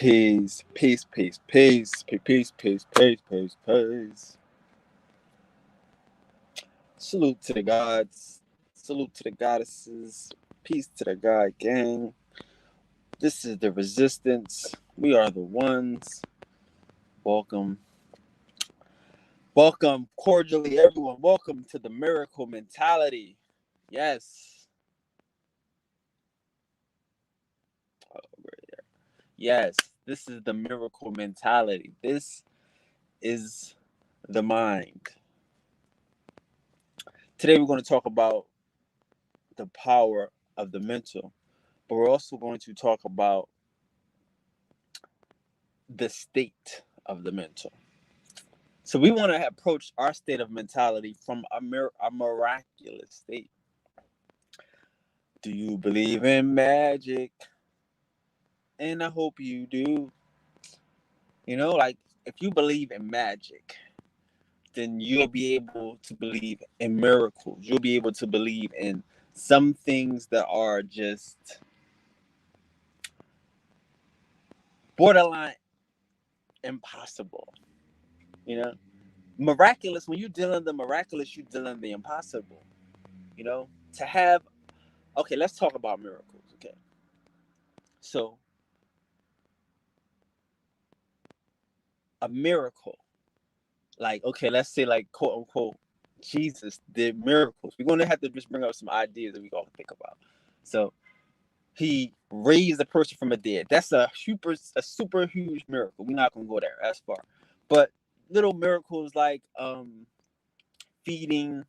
Peace, peace, peace, peace, peace, peace, peace, peace, peace. Salute to the gods, salute to the goddesses, peace to the God gang. This is the resistance. We are the ones. Welcome, welcome cordially, everyone. Welcome to the miracle mentality. Yes. Oh, right there. Yes, this is the miracle mentality. This is the mind. Today we're going to talk about the power of the mental, but we're also going to talk about the state of the mental. So we want to approach our state of mentality from a miraculous state. Do you believe in magic? And I hope you do. Like if you believe in magic, then you'll be able to believe in miracles. You'll be able to believe in some things that are just borderline impossible. You know, miraculous. When you deal in the miraculous, you deal in the impossible. To have. Okay, let's talk about miracles. Okay, so a miracle, like let's say quote unquote, Jesus did miracles. We're gonna have to just bring up some ideas that we all think about. So he raised a person from the dead. That's a super huge miracle. We're not gonna go there as far, but little miracles like feeding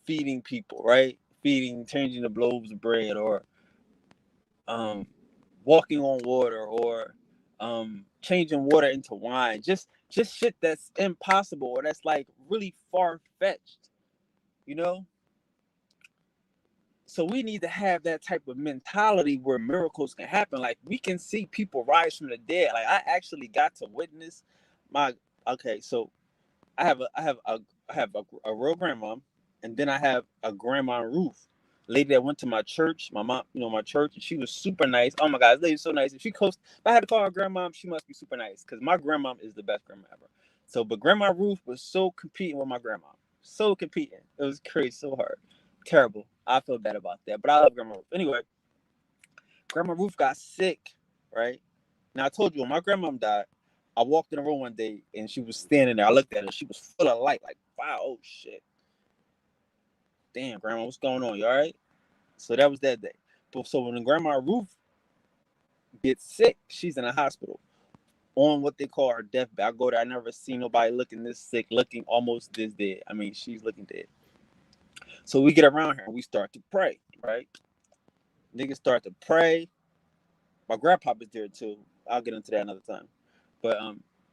people, right? Changing the loaves of bread, or um walking on water, or changing water into wine. Just shit that's impossible, or that's like really far-fetched, you know? So we need to have that type of mentality where miracles can happen. Like we can see people rise from the dead. Like I actually got to witness my okay, so I have a real grandma, and then I have a grandma Ruth, lady that went to my church, my mom, my church, and she was super nice. Oh my God, this lady's so nice. If I had to call her grandma, she must be super nice because my grandma is the best grandma ever. So, but Grandma Ruth was so competing with my grandma, so competing. It was crazy, so hard, terrible. I feel bad about that, but I love Grandma Ruth. Anyway, Grandma Ruth got sick, right? Now I told you when my grandma died, I walked in the room one day and she was standing there. I looked at her. She was full of light. Like, wow, oh shit. Damn, Grandma, what's going on? You all right? So that was that day. But so when Grandma Ruth gets sick, she's in a hospital on what they call her deathbed. I go there. I never seen nobody looking this sick, looking almost this dead. I mean, she's looking dead. So we get around her and we start to pray, right? Niggas start to pray. My grandpa is there too. I'll get into that another time. But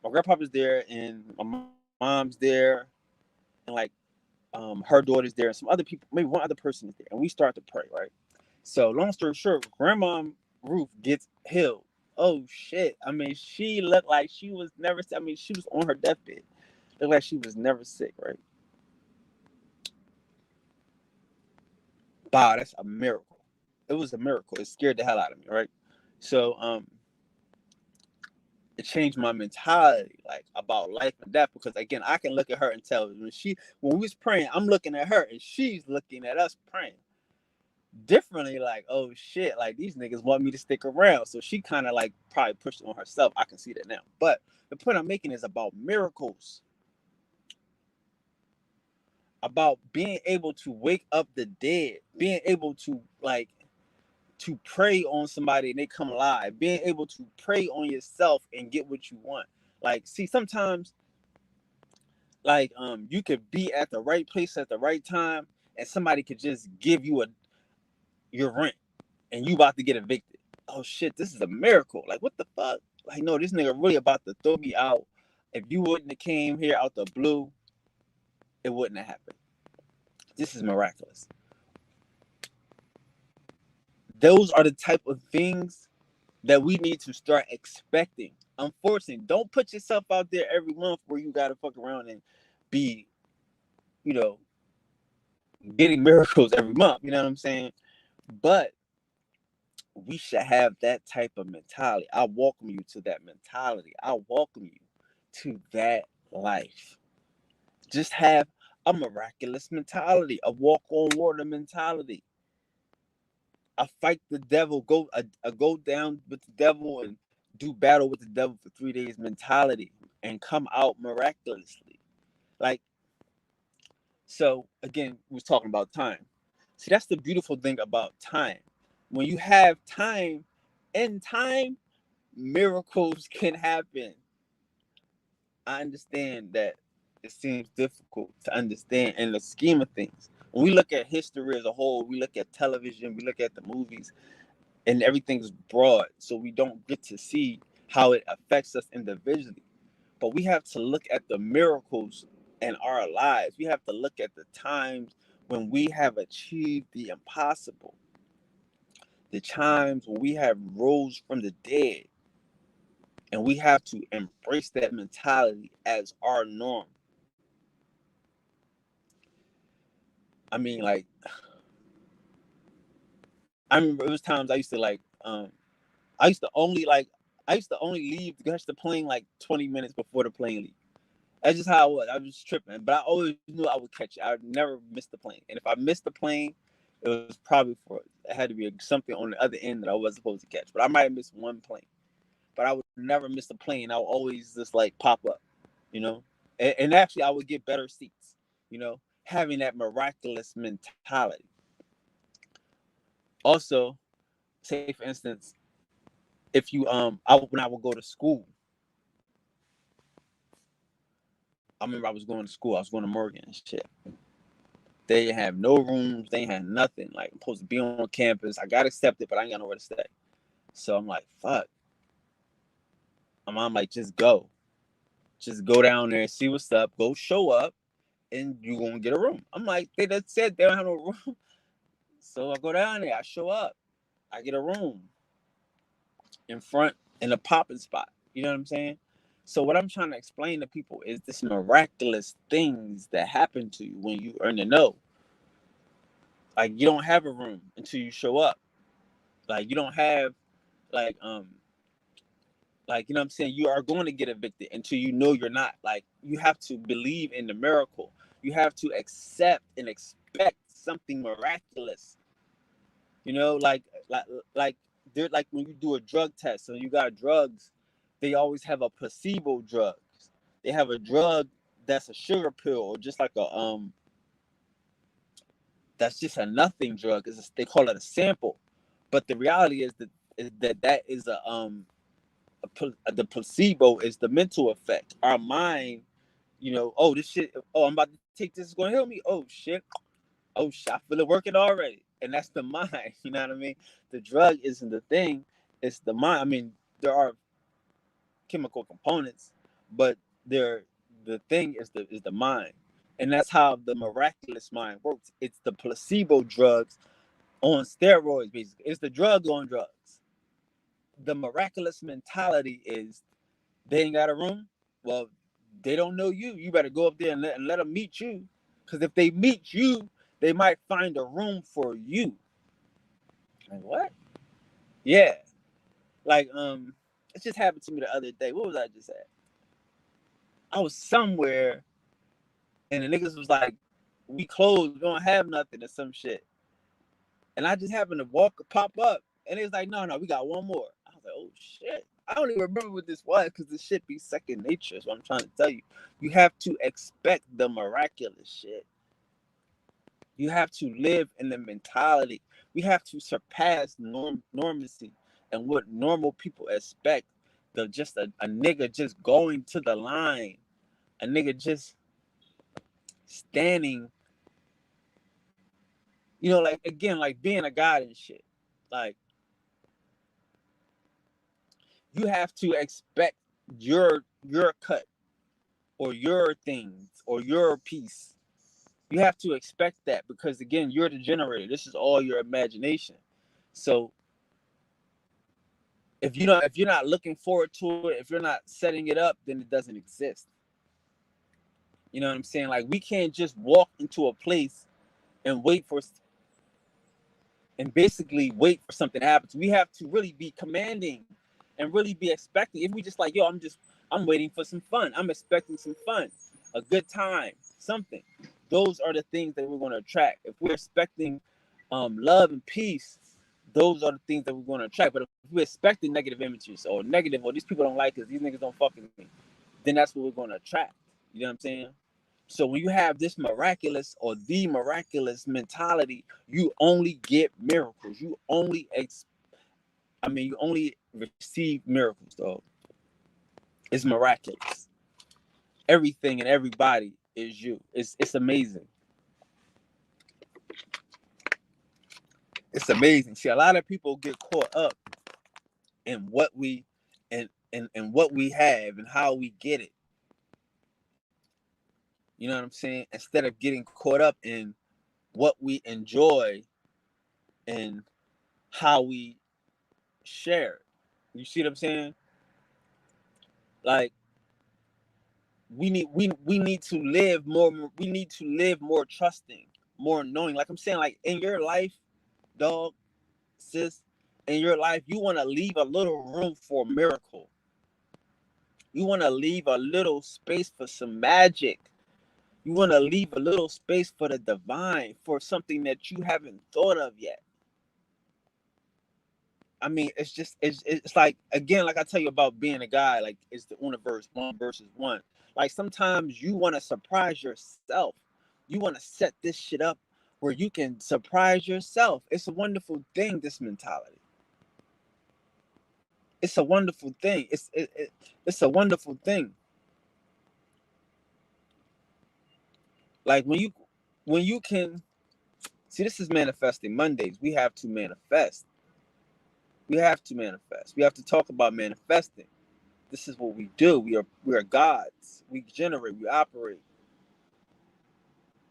my grandpa is there and my mom's there, and like her daughter's there, and some other people, maybe one other person is there, and we start to pray, right? So long story short, Grandma Ruth gets healed. Oh shit! I mean, she looked like she was never. I mean, she was on her deathbed. Looked like she was never sick, right? Wow, that's a miracle. It was a miracle. It scared the hell out of me, right? So it changed my mentality, like about life and death, because again, I can look at her and tell when we was praying, I'm looking at her and she's looking at us praying differently. Like, oh shit, like these niggas want me to stick around. So she kind of like probably pushed on herself. I can see that now. But the point I'm making is about miracles, about being able to wake up the dead, being able to to pray on somebody and they come alive, being able to pray on yourself and get what you want. Like, see, sometimes you could be at the right place at the right time and somebody could just give you your rent and you about to get evicted. Oh shit, this is a miracle. Like, what the fuck? Like, no, this nigga really about to throw me out. If you wouldn't have came here out the blue, it wouldn't have happened. This is miraculous. Those are the type of things that we need to start expecting. Unfortunately, don't put yourself out there every month where you gotta fuck around and be, you know, getting miracles every month. You know what I'm saying? But we should have that type of mentality. I welcome you to that mentality. I welcome you to that life. Just have a miraculous mentality, a walk on water mentality, a fight the devil, a go down with the devil and do battle with the devil for 3 days mentality and come out miraculously. Like, so again, we was talking about time. See, that's the beautiful thing about time. When you have time, in time, miracles can happen. I understand that it seems difficult to understand in the scheme of things. When we look at history as a whole, we look at television, we look at the movies, and everything's broad, so we don't get to see how it affects us individually. But we have to look at the miracles in our lives. We have to look at the times when we have achieved the impossible, the times when we have rose from the dead, and we have to embrace that mentality as our norm. I mean, like, I remember it was times I used to only like I used to only leave to catch the plane like 20 minutes before the plane leave. That's just how I was. I was tripping, but I always knew I would catch it. I would never miss the plane. And if I missed the plane, it was probably for it had to be something on the other end that I wasn't supposed to catch. But I might have missed one plane. But I would never miss the plane. I would always just like pop up, you know. And actually, I would get better seats, you know, having that miraculous mentality. Also, say for instance, if you when I would go to school, I remember I was going to school. I was going to Morgan and shit. They didn't have no rooms. They had nothing. Like, I'm supposed to be on campus. I got accepted, but I ain't got nowhere to stay. So I'm like, fuck. My mom like, just go down there and see what's up. Go show up, and you gonna get a room. I'm like, they just said they don't have no room. So I go down there. I show up. I get a room in front in a popping spot. You know what I'm saying? So what I'm trying to explain to people is this miraculous things that happen to you when you earn the know. Like, you don't have a room until you show up. Like, you don't have like like, you know what I'm saying, you are going to get evicted until you know you're not. Like, you have to believe in the miracle. You have to accept and expect something miraculous. You know, like they're like when you do a drug test and you got drugs, they always have a placebo drug. They have a drug that's a sugar pill or just like a that's just a nothing drug. They call it a sample. But the reality is that is the placebo is the mental effect. Our mind, you know, oh this shit, oh I'm about to take this, it's gonna help me. Oh shit, I feel it working already, and that's the mind. You know what I mean? The drug isn't the thing; it's the mind. I mean, there are chemical components, but they're the thing is the mind, and that's how the miraculous mind works. It's the placebo drugs on steroids, basically. It's the drug on drugs. The miraculous mentality is they ain't got a room. Well, they don't know you. You better go up there and let them meet you. Because if they meet you, they might find a room for you. Like, what? Yeah. Like, it just happened to me the other day. What was I just at? I was somewhere and the niggas was like, we closed, we don't have nothing or some shit. And I just happened to pop up. And it was like, no, we got one more. I was like, oh shit. I don't even remember what this was because this shit be second nature. So I'm trying to tell you. You have to expect the miraculous shit. You have to live in the mentality. We have to surpass normacy and what normal people expect. Just a nigga just going to the line. A nigga just standing, you know, like again, like being a god and shit. Like, you have to expect your cut or your things or your piece. You have to expect that because again, you're the generator. This is all your imagination. So if you're not looking forward to it, if you're not setting it up, then it doesn't exist. You know what I'm saying? Like, we can't just walk into a place and wait for and basically wait for something to happen. We have to really be commanding and really be expecting. If we just like, yo, I'm waiting for some fun. I'm expecting some fun, a good time, something. Those are the things that we're going to attract. If we're expecting love and peace, those are the things that we're going to attract. But if we're expecting negative images or negative, or these people don't like us, these niggas don't fuck with me, then that's what we're going to attract. You know what I'm saying? So when you have this miraculous or the miraculous mentality, you only get miracles. You only receive miracles, though. It's miraculous. Everything and everybody is you. It's amazing. It's amazing. See, a lot of people get caught up in what we and what we have and how we get it. You know what I'm saying? Instead of getting caught up in what we enjoy and how we share it. You see what I'm saying? Like we need to live more. We need to live more trusting, more knowing. Like I'm saying, like in your life, dog, sis, in your life, you want to leave a little room for a miracle. You want to leave a little space for some magic. You want to leave a little space for the divine, for something that you haven't thought of yet. I mean, it's like, again, like I tell you about being a guy, like it's the universe, one versus one. Like sometimes you want to surprise yourself. You want to set this shit up where you can surprise yourself. It's a wonderful thing, this mentality. It's a wonderful thing. It's a wonderful thing. Like when you can see, this is manifesting Mondays. We have to manifest. We have to manifest. We have to talk about manifesting. This is what we do. We are gods. We generate. We operate.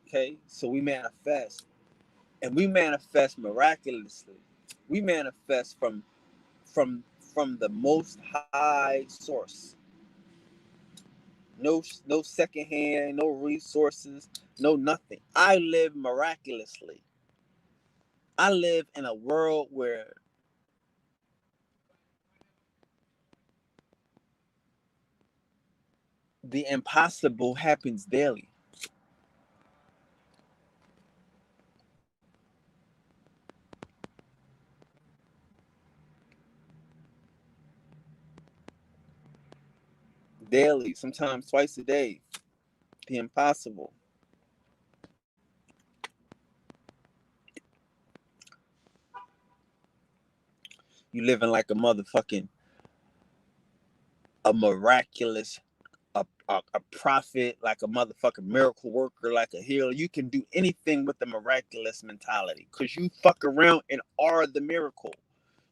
Okay, so we manifest, and we manifest miraculously. We manifest from the most high source. No second hand, no resources, no nothing. I live miraculously. I live in a world where the impossible happens daily. Daily, sometimes twice a day. The impossible. You living like a miraculous, a prophet, like a motherfucking miracle worker, like a healer. You can do anything with the miraculous mentality because you fuck around and are the miracle.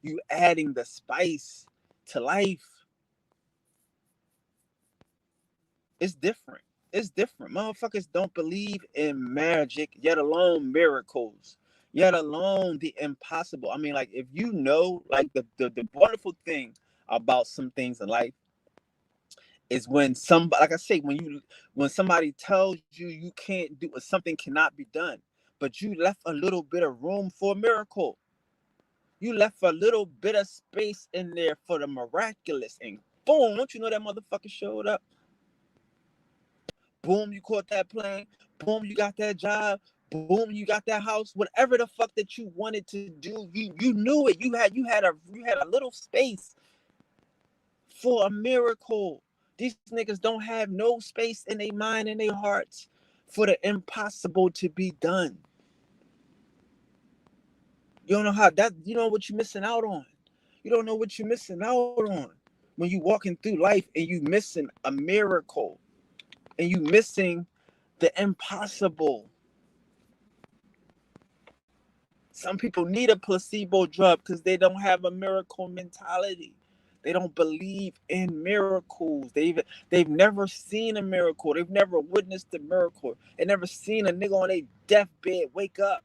You adding the spice to life. It's different. It's different. Motherfuckers don't believe in magic, yet alone miracles, yet alone the impossible. I mean, like if you know, like the wonderful thing about some things in life is when somebody, like I say, when somebody tells you you can't do or something cannot be done, but you left a little bit of room for a miracle. You left a little bit of space in there for the miraculous, and boom! Don't you know that motherfucker showed up? Boom! You caught that plane. Boom! You got that job. Boom! You got that house. Whatever the fuck that you wanted to do, you knew it. You had a little space for a miracle. These niggas don't have no space in their mind and their hearts for the impossible to be done. You don't know how that, you know what you're missing out on. You don't know what you're missing out on when you walking through life and you missing a miracle and you missing the impossible. Some people need a placebo drug because they don't have a miracle mentality. They don't believe in miracles. They've never seen a miracle. They've never witnessed a miracle. They never seen a nigga on a deathbed wake up.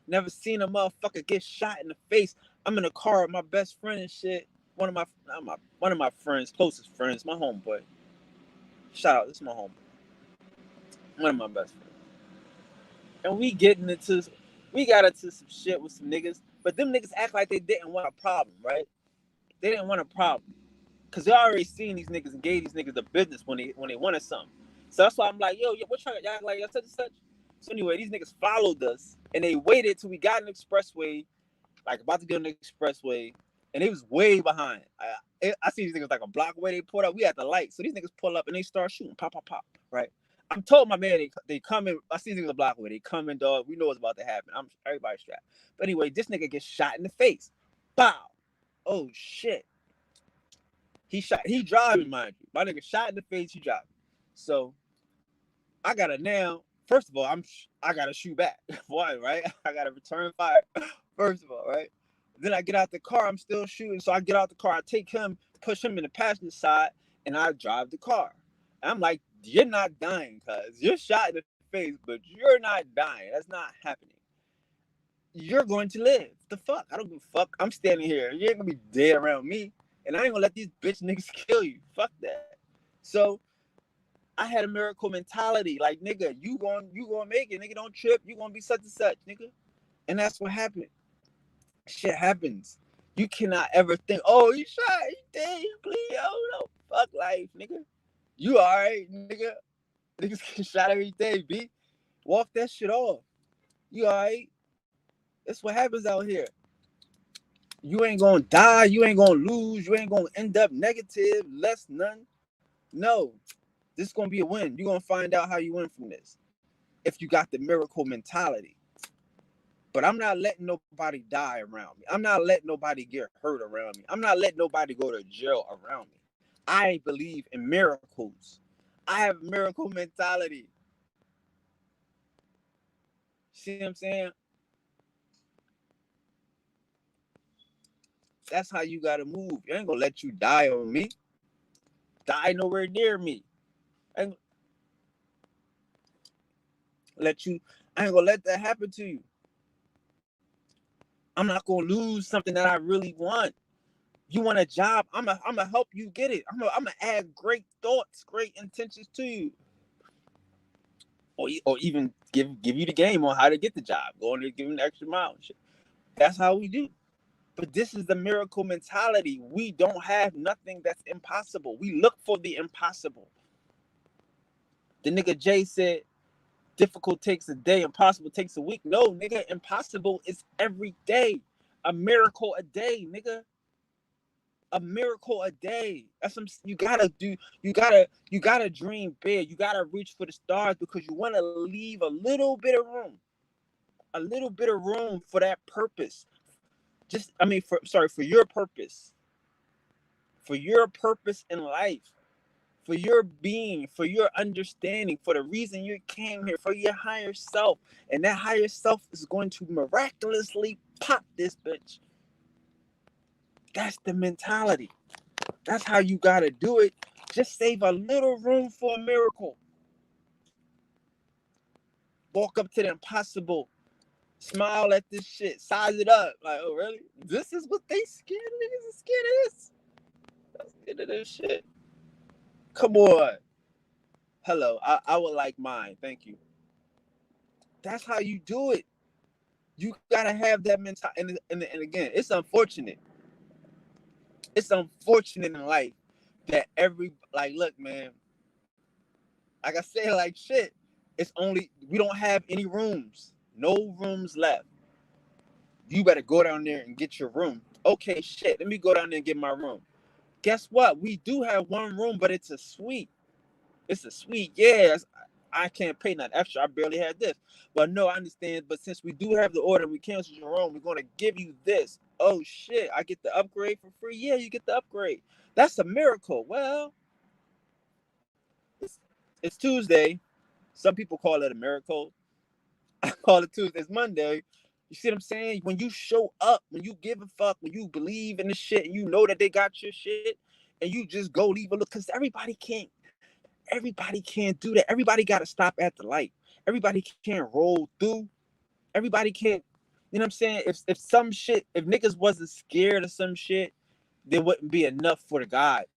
Never seen a motherfucker get shot in the face. I'm in a car with my best friend and shit. One of my friends, closest friends, my homeboy. Shout out, this is my homeboy. One of my best friends. And we getting into We got into some shit with some niggas, but them niggas act like they didn't want a problem, right? They didn't want a problem. Cause they already seen these niggas and gave these niggas the business when they wanted something. So that's why I'm like, yo, what y'all like y'all such and such. So anyway, these niggas followed us and they waited till we got an expressway, like about to get on the expressway, and they was way behind. I see these niggas like a block away. They pulled up. We at the light, so these niggas pull up and they start shooting, pop, pop, pop. Right. I'm told my man they coming. I see these niggas a block away. They coming, dog. We know what's about to happen. I'm everybody strapped. But anyway, this nigga gets shot in the face. Bow. Oh shit. He driving, mind you. My nigga shot in the face, he driving. So I gotta now, first of all, I gotta shoot back. One, right? I gotta return fire. First of all, right? Then I get out the car, I'm still shooting. So I get out the car, I take him, push him in the passenger side, and I drive the car. And I'm like, you're not dying, cuz you're shot in the face, but you're not dying. That's not happening. You're going to live. The fuck? I don't give a fuck. I'm standing here. You ain't gonna be dead around me. And I ain't gonna let these bitch niggas kill you. Fuck that. So I had a miracle mentality. Like, nigga, you gonna make it. Nigga, don't trip. You gonna be such and such, nigga. And that's what happened. Shit happens. You cannot ever think, oh, you shot, you dead, you bleed, oh no. Fuck life, nigga. You alright, nigga. Niggas get shot every day, B. Walk that shit off. You alright? That's what happens out here. You ain't gonna die. You ain't gonna lose. You ain't gonna end up negative, less none. No, this is gonna be a win. You're gonna find out how you win from this if you got the miracle mentality. But I'm not letting nobody die around me. I'm not letting nobody get hurt around me. I'm not letting nobody go to jail around me. I believe in miracles. I have miracle mentality. See what I'm saying? That's how you gotta move. You ain't gonna let you die on me. Die nowhere near me. I ain't let you. I ain't gonna let that happen to you. I'm not gonna lose something that I really want. You want a job? I'm gonna help you get it. I'm gonna add great thoughts, great intentions to you, or even give you the game on how to get the job. Go on there, give them the extra mile. And shit. That's how we do. But this is the miracle mentality. We don't have nothing that's impossible. We look for the impossible. The nigga Jay said, difficult takes a day, impossible takes a week. No, nigga, impossible is every day. A miracle a day, nigga. A miracle a day. That's some you gotta do. You gotta dream big. You gotta reach for the stars because you want to leave a little bit of room. A little bit of room for that purpose. For your purpose. For your purpose in life. For your being, for your understanding, for the reason you came here, for your higher self. And that higher self is going to miraculously pop this bitch. That's the mentality. That's how you gotta do it. Just save a little room for a miracle. Walk up to the impossible. Smile at this shit. Size it up. Like, oh really? This is what they scared of? Niggas are scared of this. I'm scared of this shit. Come on. Hello. I would like mine. Thank you. That's how you do it. You gotta have that mentality. And again, it's unfortunate. It's unfortunate in life that look, man. Like I said, like shit. We don't have any rooms. No rooms left. You better go down there and get your room. Okay, shit. Let me go down there and get my room. Guess what? We do have one room, but it's a suite. It's a suite. Yes. I can't pay nothing extra. I barely had this. But no, I understand. But since we do have the order, we canceled your room. We're going to give you this. Oh, shit. I get the upgrade for free? Yeah, you get the upgrade. That's a miracle. Well, it's Tuesday. Some people call it a miracle. I call it Tuesday. It's Monday. You see what I'm saying? When you show up, when you give a fuck, when you believe in the shit and you know that they got your shit and you just go leave a look, because everybody can't do that. Everybody got to stop at the light. Everybody can't roll through. Everybody can't, you know what I'm saying? If niggas wasn't scared of some shit, there wouldn't be enough for the gods.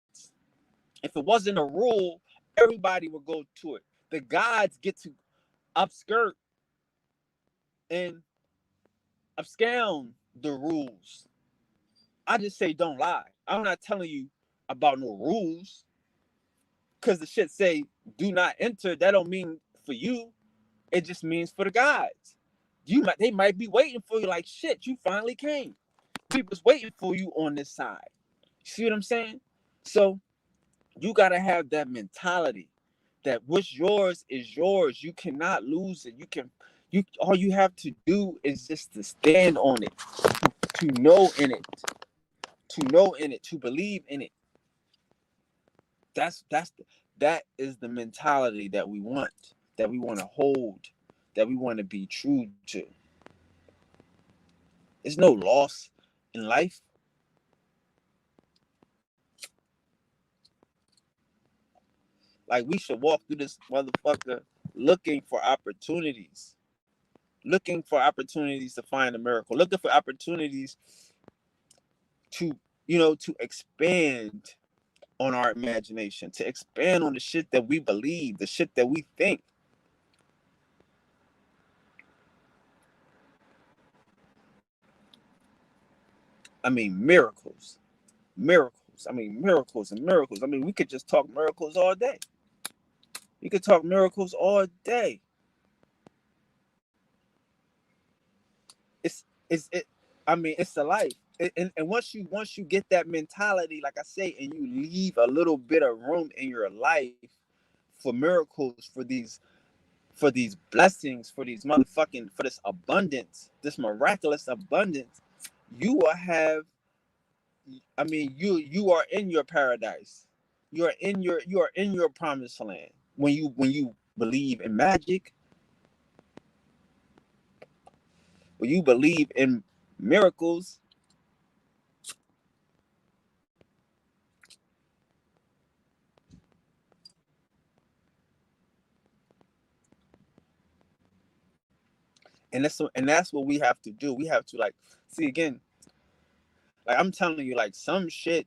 If it wasn't a rule, everybody would go to it. The gods get to upskirt and upscale the rules. I just say don't lie. I'm not telling you about no rules because the shit say do not enter. That don't mean for you. It just means for the guys. They might be waiting for you like shit. You finally came. People's waiting for you on this side. See what I'm saying? So you gotta have that mentality that what's yours is yours. You cannot lose it. You all you have to do is just to stand on it, to know in it, to believe in it. That is the mentality that we want to hold, that we want to be true to. There's no loss in life. Like we should walk through this motherfucker looking for opportunities, to find a miracle, looking for opportunities to to expand on our imagination, to expand on the shit that we believe, the shit that we think. I mean, miracles, miracles. I mean, miracles and miracles. I mean, we could just talk miracles all day. We could talk miracles all day. It's it. I mean, it's the life. And once you get that mentality, like I say, and you leave a little bit of room in your life for miracles, for these blessings, for these motherfucking, for this abundance, this miraculous abundance, you will have. I mean, you are in your paradise. You are in your promised land when you believe in magic, when you believe in miracles. And that's what we have to do. We have to, like, see again, like I'm telling you, like some shit,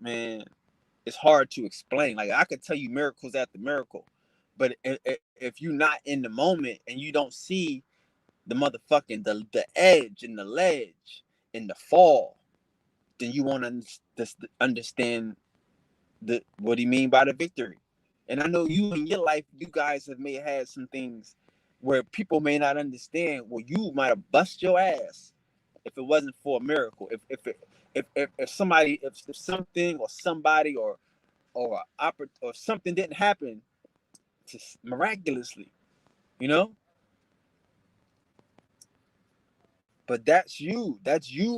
man, it's hard to explain. Like I could tell you miracles after miracle, but if you're not in the moment and you don't see the motherfucking the edge and the ledge and the fall, then you won't understand the what he mean by the victory. And I know you in your life, you guys have may had some things where people may not understand. Well, you might have bust your ass if it wasn't for a miracle. If somebody, if something or somebody or something didn't happen to miraculously, you know. But that's you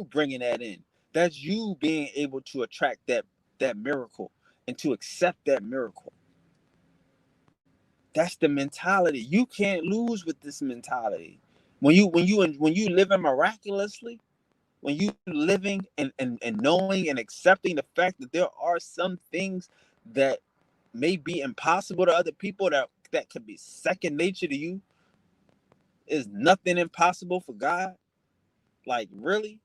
bringing that in. That's you being able to attract that miracle and to accept that miracle. That's the mentality. You can't lose with this mentality. When you living miraculously, when you living and knowing and accepting the fact that there are some things that may be impossible to other people, that could be second nature to you, is nothing impossible for God. Like, really?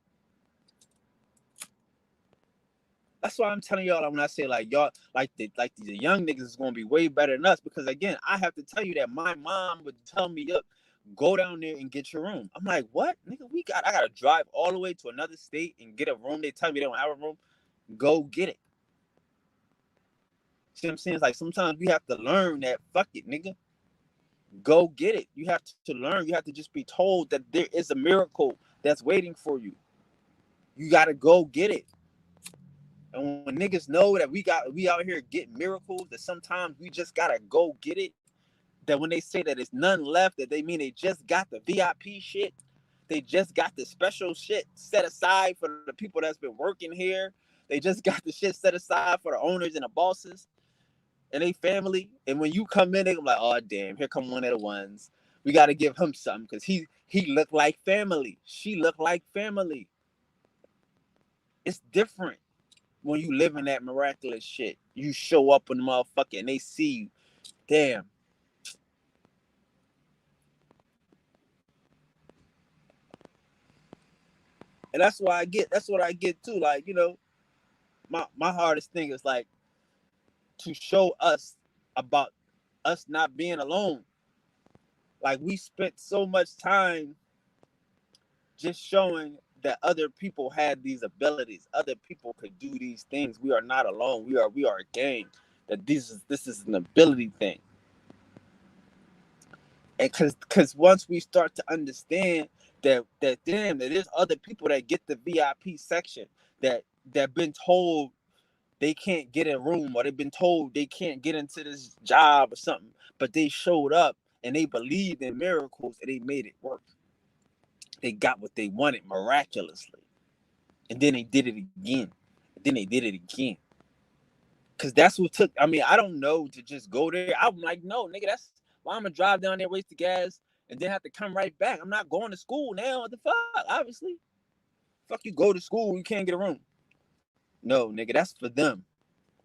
That's why I'm telling y'all, when I say, like, y'all, the young niggas is gonna be way better than us, because again, I have to tell you that my mom would tell me, "Up, go down there and get your room." I'm like, "What, nigga? I gotta drive all the way to another state and get a room. They tell me they don't have a room. Go get it." See what I'm saying? It's like sometimes we have to learn that, fuck it, nigga. Go get it. You have to learn. You have to just be told that there is a miracle that's waiting for you. You gotta go get it. And when niggas know that we out here getting miracles, that sometimes we just gotta go get it. That when they say that it's none left, that they mean they just got the VIP shit. They just got the special shit set aside for the people that's been working here. They just got the shit set aside for the owners and the bosses and they family. And when you come in, they're like, "Oh damn, here come one of the ones. We gotta give him something because he looked like family. She looked like family." It's different when you live in that miraculous shit. You show up in the motherfucker and they see you. Damn. And that's what I get too. Like, my hardest thing is like to show us about us not being alone. Like, we spent so much time just showing that other people had these abilities. Other people could do these things. We are not alone. We are a gang. That this is an ability thing. And because once we start to understand that damn, that there's other people that get the VIP section that been told they can't get a room, or they've been told they can't get into this job or something, but they showed up and they believed in miracles and they made it work. They got what they wanted miraculously, and then they did it again, and then they did it again. Cause that's what took. I mean, I don't know to just go there. I'm like, no, nigga, that's why I'm gonna drive down there, waste the gas, and then have to come right back. I'm not going to school now. What the fuck? Obviously, fuck you. Go to school, you can't get a room. No, nigga, that's for them.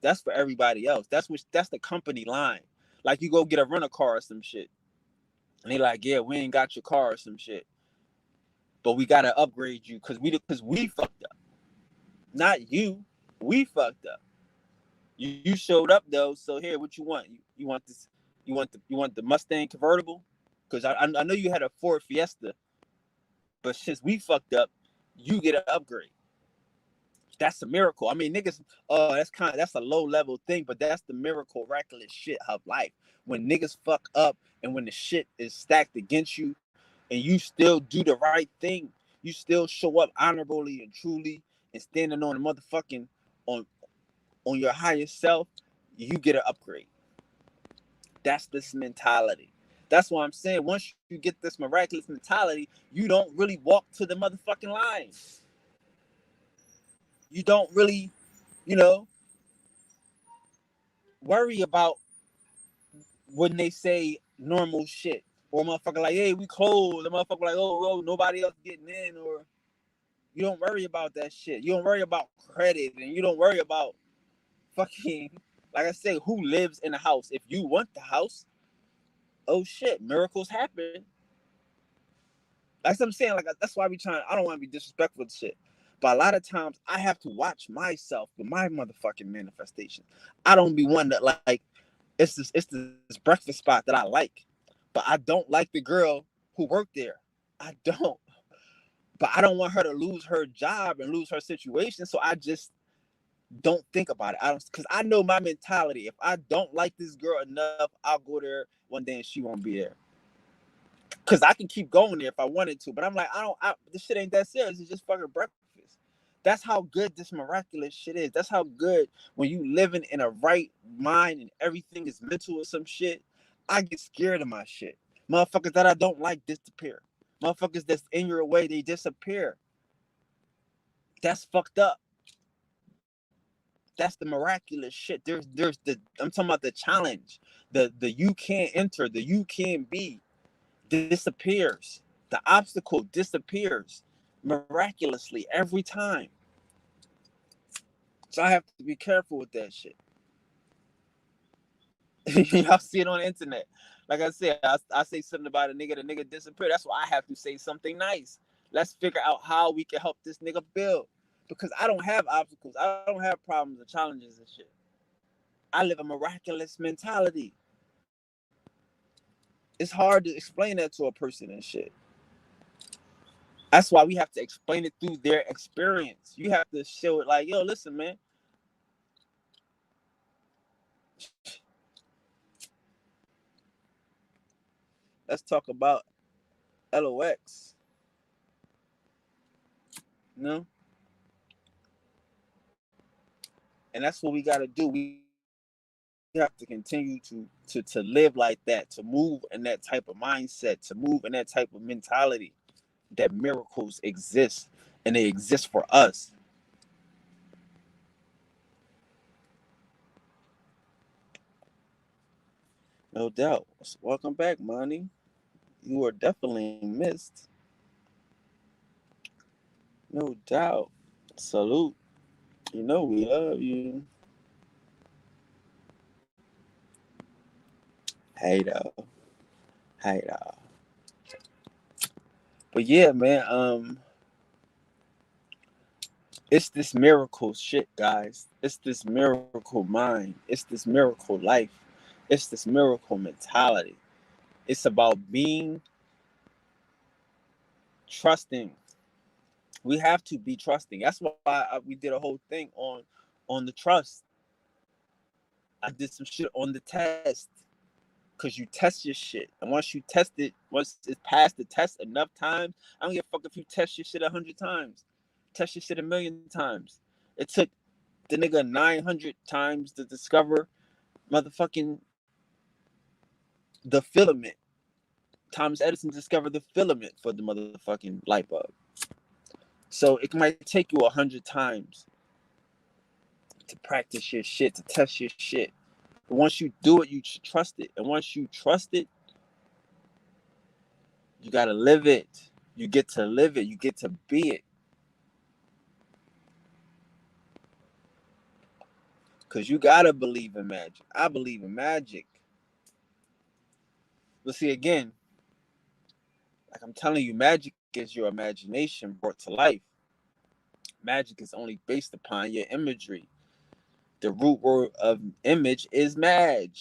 That's for everybody else. That's the company line. Like, you go get a rental car or some shit, and they like, yeah, we ain't got your car or some shit, but we gotta upgrade you because we fucked up. Not you. We fucked up. You showed up though, so here, what you want? You want this? You want the Mustang convertible? Because I know you had a Ford Fiesta, but since we fucked up, you get an upgrade. That's a miracle. I mean, niggas, that's a low level thing, but that's the miracle, reckless shit of life. When niggas fuck up and when the shit is stacked against you, and you still do the right thing, you still show up honorably and truly, and standing on the motherfucking on on your higher self, you get an upgrade. That's this mentality. That's why I'm saying, once you get this miraculous mentality, you don't really walk to the motherfucking line. You don't really, you know, worry about when they say normal shit. Or motherfucker like, hey, we closed. The motherfucker like, oh, nobody else getting in. Or you don't worry about that shit. You don't worry about credit, and you don't worry about fucking, like I say, who lives in a house. If you want the house, oh shit, miracles happen. That's what I'm saying. Like, that's why we trying. I don't want to be disrespectful to shit, but a lot of times I have to watch myself with my motherfucking manifestation. I don't be one that like it's this breakfast spot that I like, but I don't like the girl who worked there. I don't. But I don't want her to lose her job and lose her situation. So I just don't think about it. I don't, because I know my mentality. If I don't like this girl enough, I'll go there one day and she won't be there. Cause I can keep going there if I wanted to, but I'm like, this shit ain't that serious. It's just fucking breakfast. That's how good this miraculous shit is. That's how good when you living in a right mind and everything is mental or some shit. I get scared of my shit. Motherfuckers that I don't like disappear. Motherfuckers that's in your way, they disappear. That's fucked up. That's the miraculous shit. There's the I'm talking about the challenge. The you can't enter, the you can't be disappears. The obstacle disappears miraculously every time. So I have to be careful with that shit. Y'all see it on the internet. Like I said, I say something about the nigga disappear. That's why I have to say something nice. Let's figure out how we can help this nigga build. Because I don't have obstacles. I don't have problems or challenges and shit. I live a miraculous mentality. It's hard to explain that to a person and shit. That's why we have to explain it through their experience. You have to show it like, yo, listen, man. Let's talk about LOX. You know? And that's what we gotta do. We have to continue to live like that, to move in that type of mindset, to move in that type of mentality, that miracles exist and they exist for us. No doubt. Welcome back, Monty. You are definitely missed. No doubt. Salute. You know we love you. Hey though. Hey though. But yeah, man, it's this miracle shit, guys. It's this miracle mind. It's this miracle life. It's this miracle mentality. It's about being trusting. We have to be trusting. That's why we did a whole thing on the trust. I did some shit on the test, because you test your shit, and once you test it, once it's passed the test enough times, I don't give a fuck if you test your shit 100 times, test your shit 1,000,000 times. It took the nigga 900 times to discover motherfucking the filament. Thomas Edison discovered the filament for the motherfucking light bulb. So it might take you 100 times to practice your shit, to test your shit. But once you do it, you should trust it. And once you trust it, you gotta live it. You get to live it. You get to be it. Because you gotta believe in magic. I believe in magic. But see, again, like I'm telling you, magic is your imagination brought to life. Magic is only based upon your imagery. The root word of image is mag.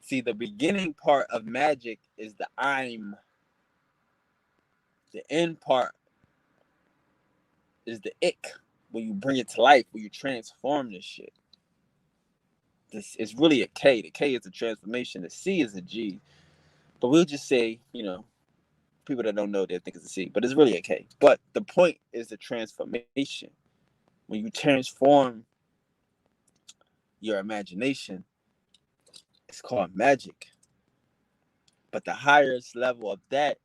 See, the beginning part of magic is the I'm. The end part is the ick, when you bring it to life, when you transform this shit. This is really a K. The K is a transformation. The C is a G. But we'll just say, people that don't know, they think it's a C, but it's really a K. But the point is the transformation. When you transform your imagination, it's called magic. But the highest level of that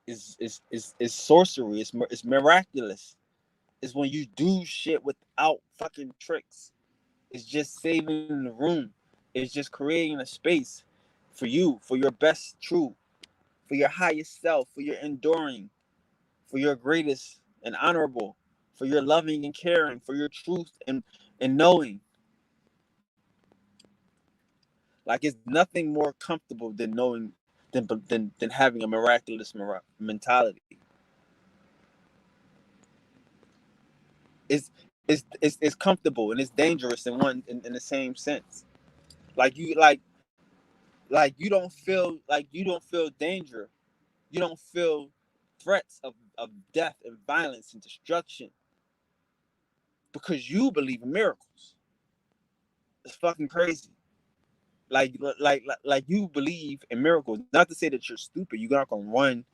is sorcery. It's miraculous. It's when you do shit without fucking tricks. It's just saving the room. It's just creating a space for you, for your best truth, for your highest self, for your enduring, for your greatest and honorable, for your loving and caring, for your truth and knowing. Like, it's nothing more comfortable than knowing than having a miraculous mentality. It's comfortable and it's dangerous in the same sense. Like you don't feel danger. You don't feel threats of death and violence and destruction because you believe in miracles. It's fucking crazy. Like you believe in miracles. Not to say that you're stupid. You're not gonna run.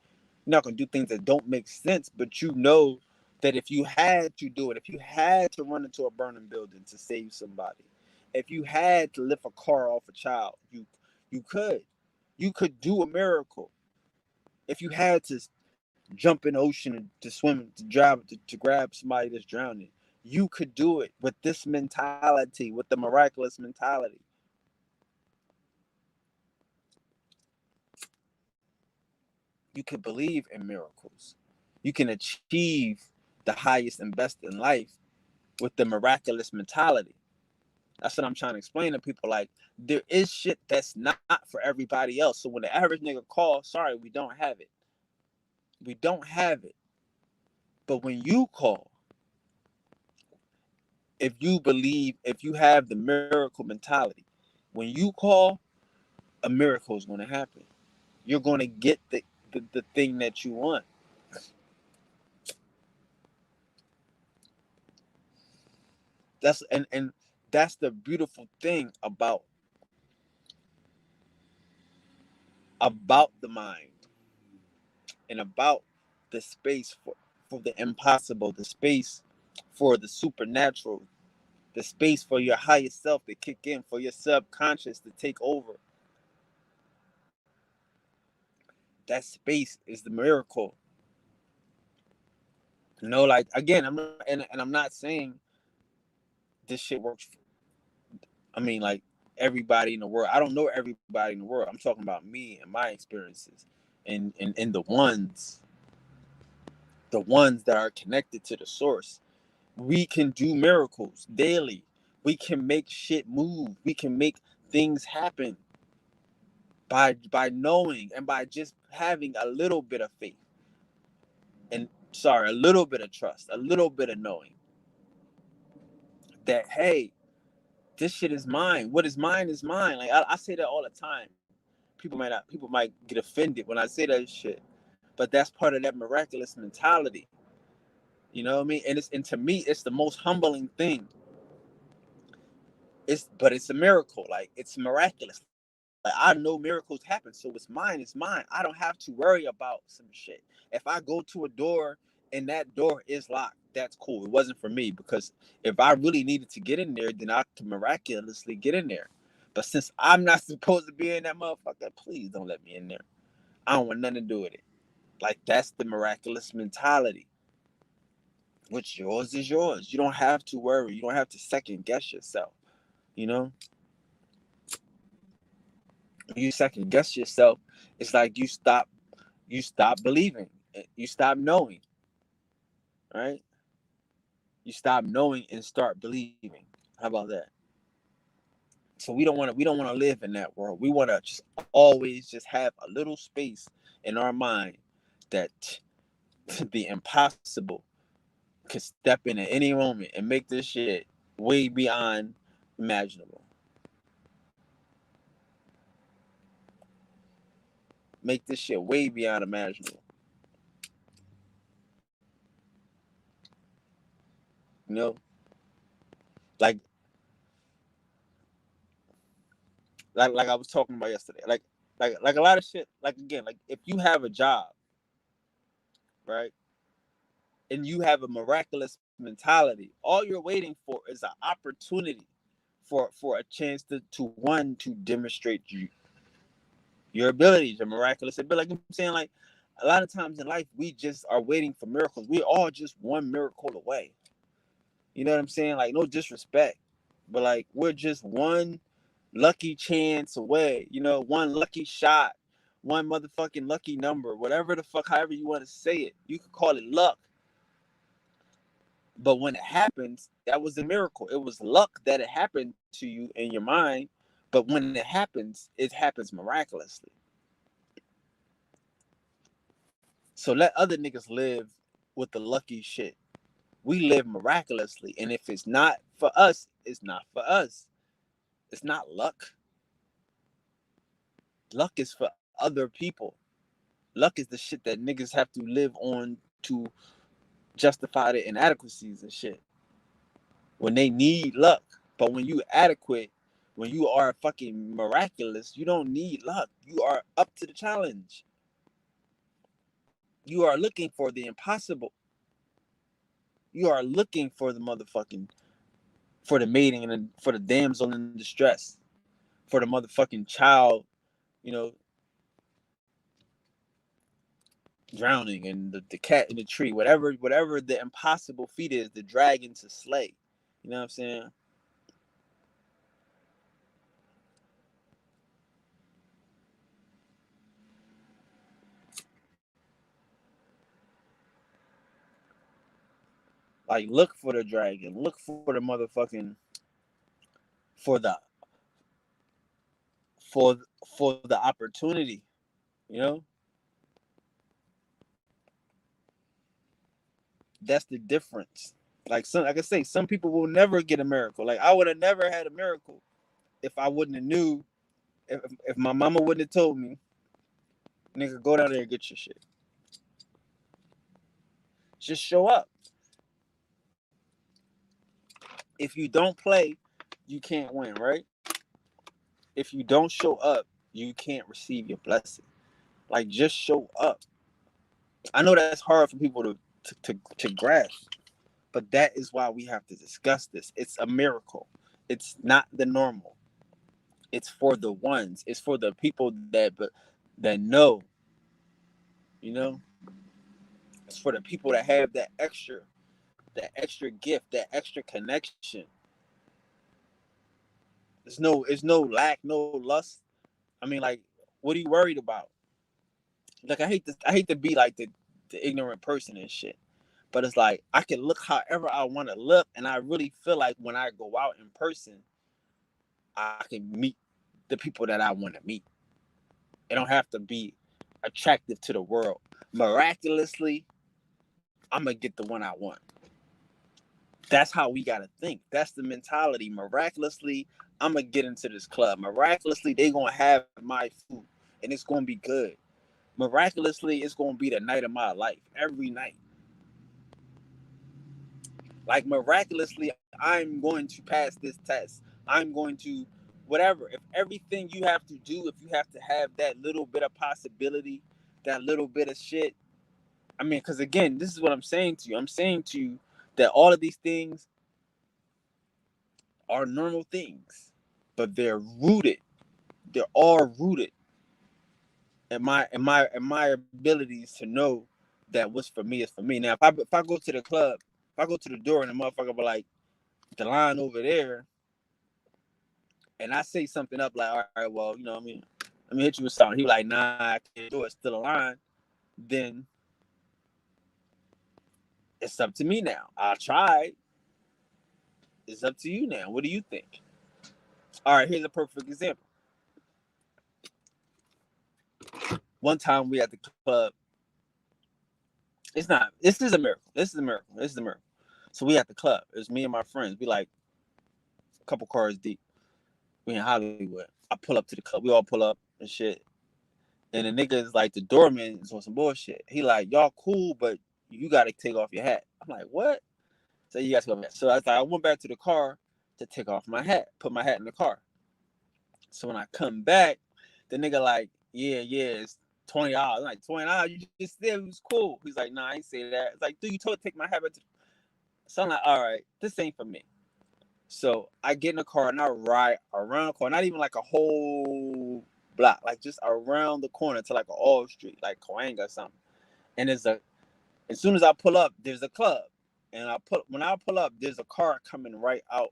You're not gonna do things that don't make sense. But you know that if you had to do it, if you had to run into a burning building to save somebody, if you had to lift a car off a child, you could. You could do a miracle. If you had to jump in the ocean to swim, to drive, to grab somebody that's drowning, you could do it with this mentality, with the miraculous mentality. You can believe in miracles. You can achieve the highest and best in life with the miraculous mentality. That's what I'm trying to explain to people. Like, there is shit that's not for everybody else. So when the average nigga calls, sorry, we don't have it. We don't have it. But when you call, if you believe, if you have the miracle mentality, when you call, a miracle is going to happen. You're going to get the thing that you want. And that's the beautiful thing about the mind and about the space for the impossible, the space for the supernatural, the space for your highest self to kick in, for your subconscious to take over. That space is the miracle. Like, again, I'm not saying this shit works. I mean, like, everybody in the world. I don't know everybody in the world. I'm talking about me and my experiences, and the ones that are connected to the source. We can do miracles daily. We can make shit move. We can make things happen by knowing and by just having a little bit of faith a little bit of trust, a little bit of knowing that, hey, This shit is mine. What is mine is mine. Like I say that all the time. People might get offended when I say that shit, but that's part of that miraculous mentality. You know what I mean? And to me, it's the most humbling thing. It's a miracle. Like it's miraculous. Like I know miracles happen, so it's mine. It's mine. I don't have to worry about some shit. If I go to a door and that door is locked, that's cool. It wasn't for me, because if I really needed to get in there, then I could miraculously get in there. But since I'm not supposed to be in that motherfucker, please don't let me in there. I don't want nothing to do with it. Like that's the miraculous mentality. What's yours is yours. You don't have to worry. You don't have to second guess yourself. You know, when you second guess yourself, it's like you stop believing. You stop knowing, right? You stop knowing and start believing. How about that? So we don't want to live in that world. We want to just always just have a little space in our mind that the impossible could step in at any moment and make this shit way beyond imaginable. Make this shit way beyond imaginable. You know, like like I was talking about yesterday. Like a lot of shit. Like again, like if you have a job, right, and you have a miraculous mentality, all you're waiting for is an opportunity for a chance to one to demonstrate your abilities, your miraculous ability. Like I'm saying, like a lot of times in life, we just are waiting for miracles. We're all just one miracle away. You know what I'm saying? Like no disrespect, but like we're just one lucky chance away. You know, one lucky shot, one motherfucking lucky number, whatever the fuck, however you want to say it. You could call it luck. But when it happens, that was a miracle. It was luck that it happened to you in your mind. But when it happens miraculously. So let other niggas live with the lucky shit. We live miraculously. And if it's not for us, it's not for us. It's not luck. Luck is for other people. Luck is the shit that niggas have to live on to justify their inadequacies and shit. When they need luck. But when you adequate, when you are fucking miraculous, you don't need luck. You are up to the challenge. You are looking for the impossible. You are looking for the motherfucking for the mating and for the damsel in distress, for the motherfucking child, you know, drowning, and the cat in the tree, whatever the impossible feat is, the dragon to slay. You know what I'm saying? Like look for the dragon, look for the motherfucking for the for for the opportunity, you know? That's the difference. Like I say, some people will never get a miracle. Like I would have never had a miracle if I wouldn't have knew, if my mama wouldn't have told me, nigga, go down there and get your shit. Just show up. If you don't play, you can't win, right? If you don't show up, you can't receive your blessing. Like just show up. I know that's hard for people to grasp, but that is why we have to discuss this. It's a miracle. It's not the normal. It's for the ones. It's for the people that know, you know. It's for the people that have that extra gift, that extra connection. There's no lack, no lust. I mean, like, what are you worried about? Like, I hate to be like the ignorant person and shit. But it's like I can look however I want to look, and I really feel like when I go out in person, I can meet the people that I want to meet. It don't have to be attractive to the world. Miraculously, I'm gonna get the one I want. That's how we gotta think. That's the mentality. Miraculously, I'm gonna get into this club. Miraculously, they gonna have my food and it's gonna be good. Miraculously, it's gonna be the night of my life every night. Like miraculously, I'm going to pass this test. I'm going to whatever. If everything you have to do, if you have to have that little bit of possibility, that little bit of shit. I mean, because again, this is what I'm saying to you. I'm saying to you that all of these things are normal things, but they're rooted. They're all rooted in my abilities to know that what's for me is for me. Now, if I go to the club, if I go to the door and the motherfucker be like the line over there, and I say something up like, all right, well, you know, what I mean, let me hit you with something. He was like, nah, I can't do it. It's still a line. Then it's up to me now. I tried. It's up to you now. What do you think? All right, here's a perfect example. One time we at the club. It's not. This is a miracle. This is a miracle. This is a miracle. So we at the club. It's me and my friends. We like a couple cars deep. We in Hollywood. I pull up to the club. We all pull up and shit. And the nigga is like, the doorman is on some bullshit. He like, y'all cool, but you got to take off your hat. I'm like, what? So you got to take off your hat. So I went back to the car to take off my hat, put my hat in the car. So when I come back, the nigga like, yeah, it's $20. I'm like, $20? You just said it was cool. He's like, nah, I ain't say that. It's like, dude, you told me to take my hat back to. So I'm like, all right, this ain't for me. So I get in the car and I ride around the corner, not even like a whole block, like just around the corner to like an all street, like Coanga or something. And as soon as I pull up, there's a club. And when I pull up, there's a car coming right out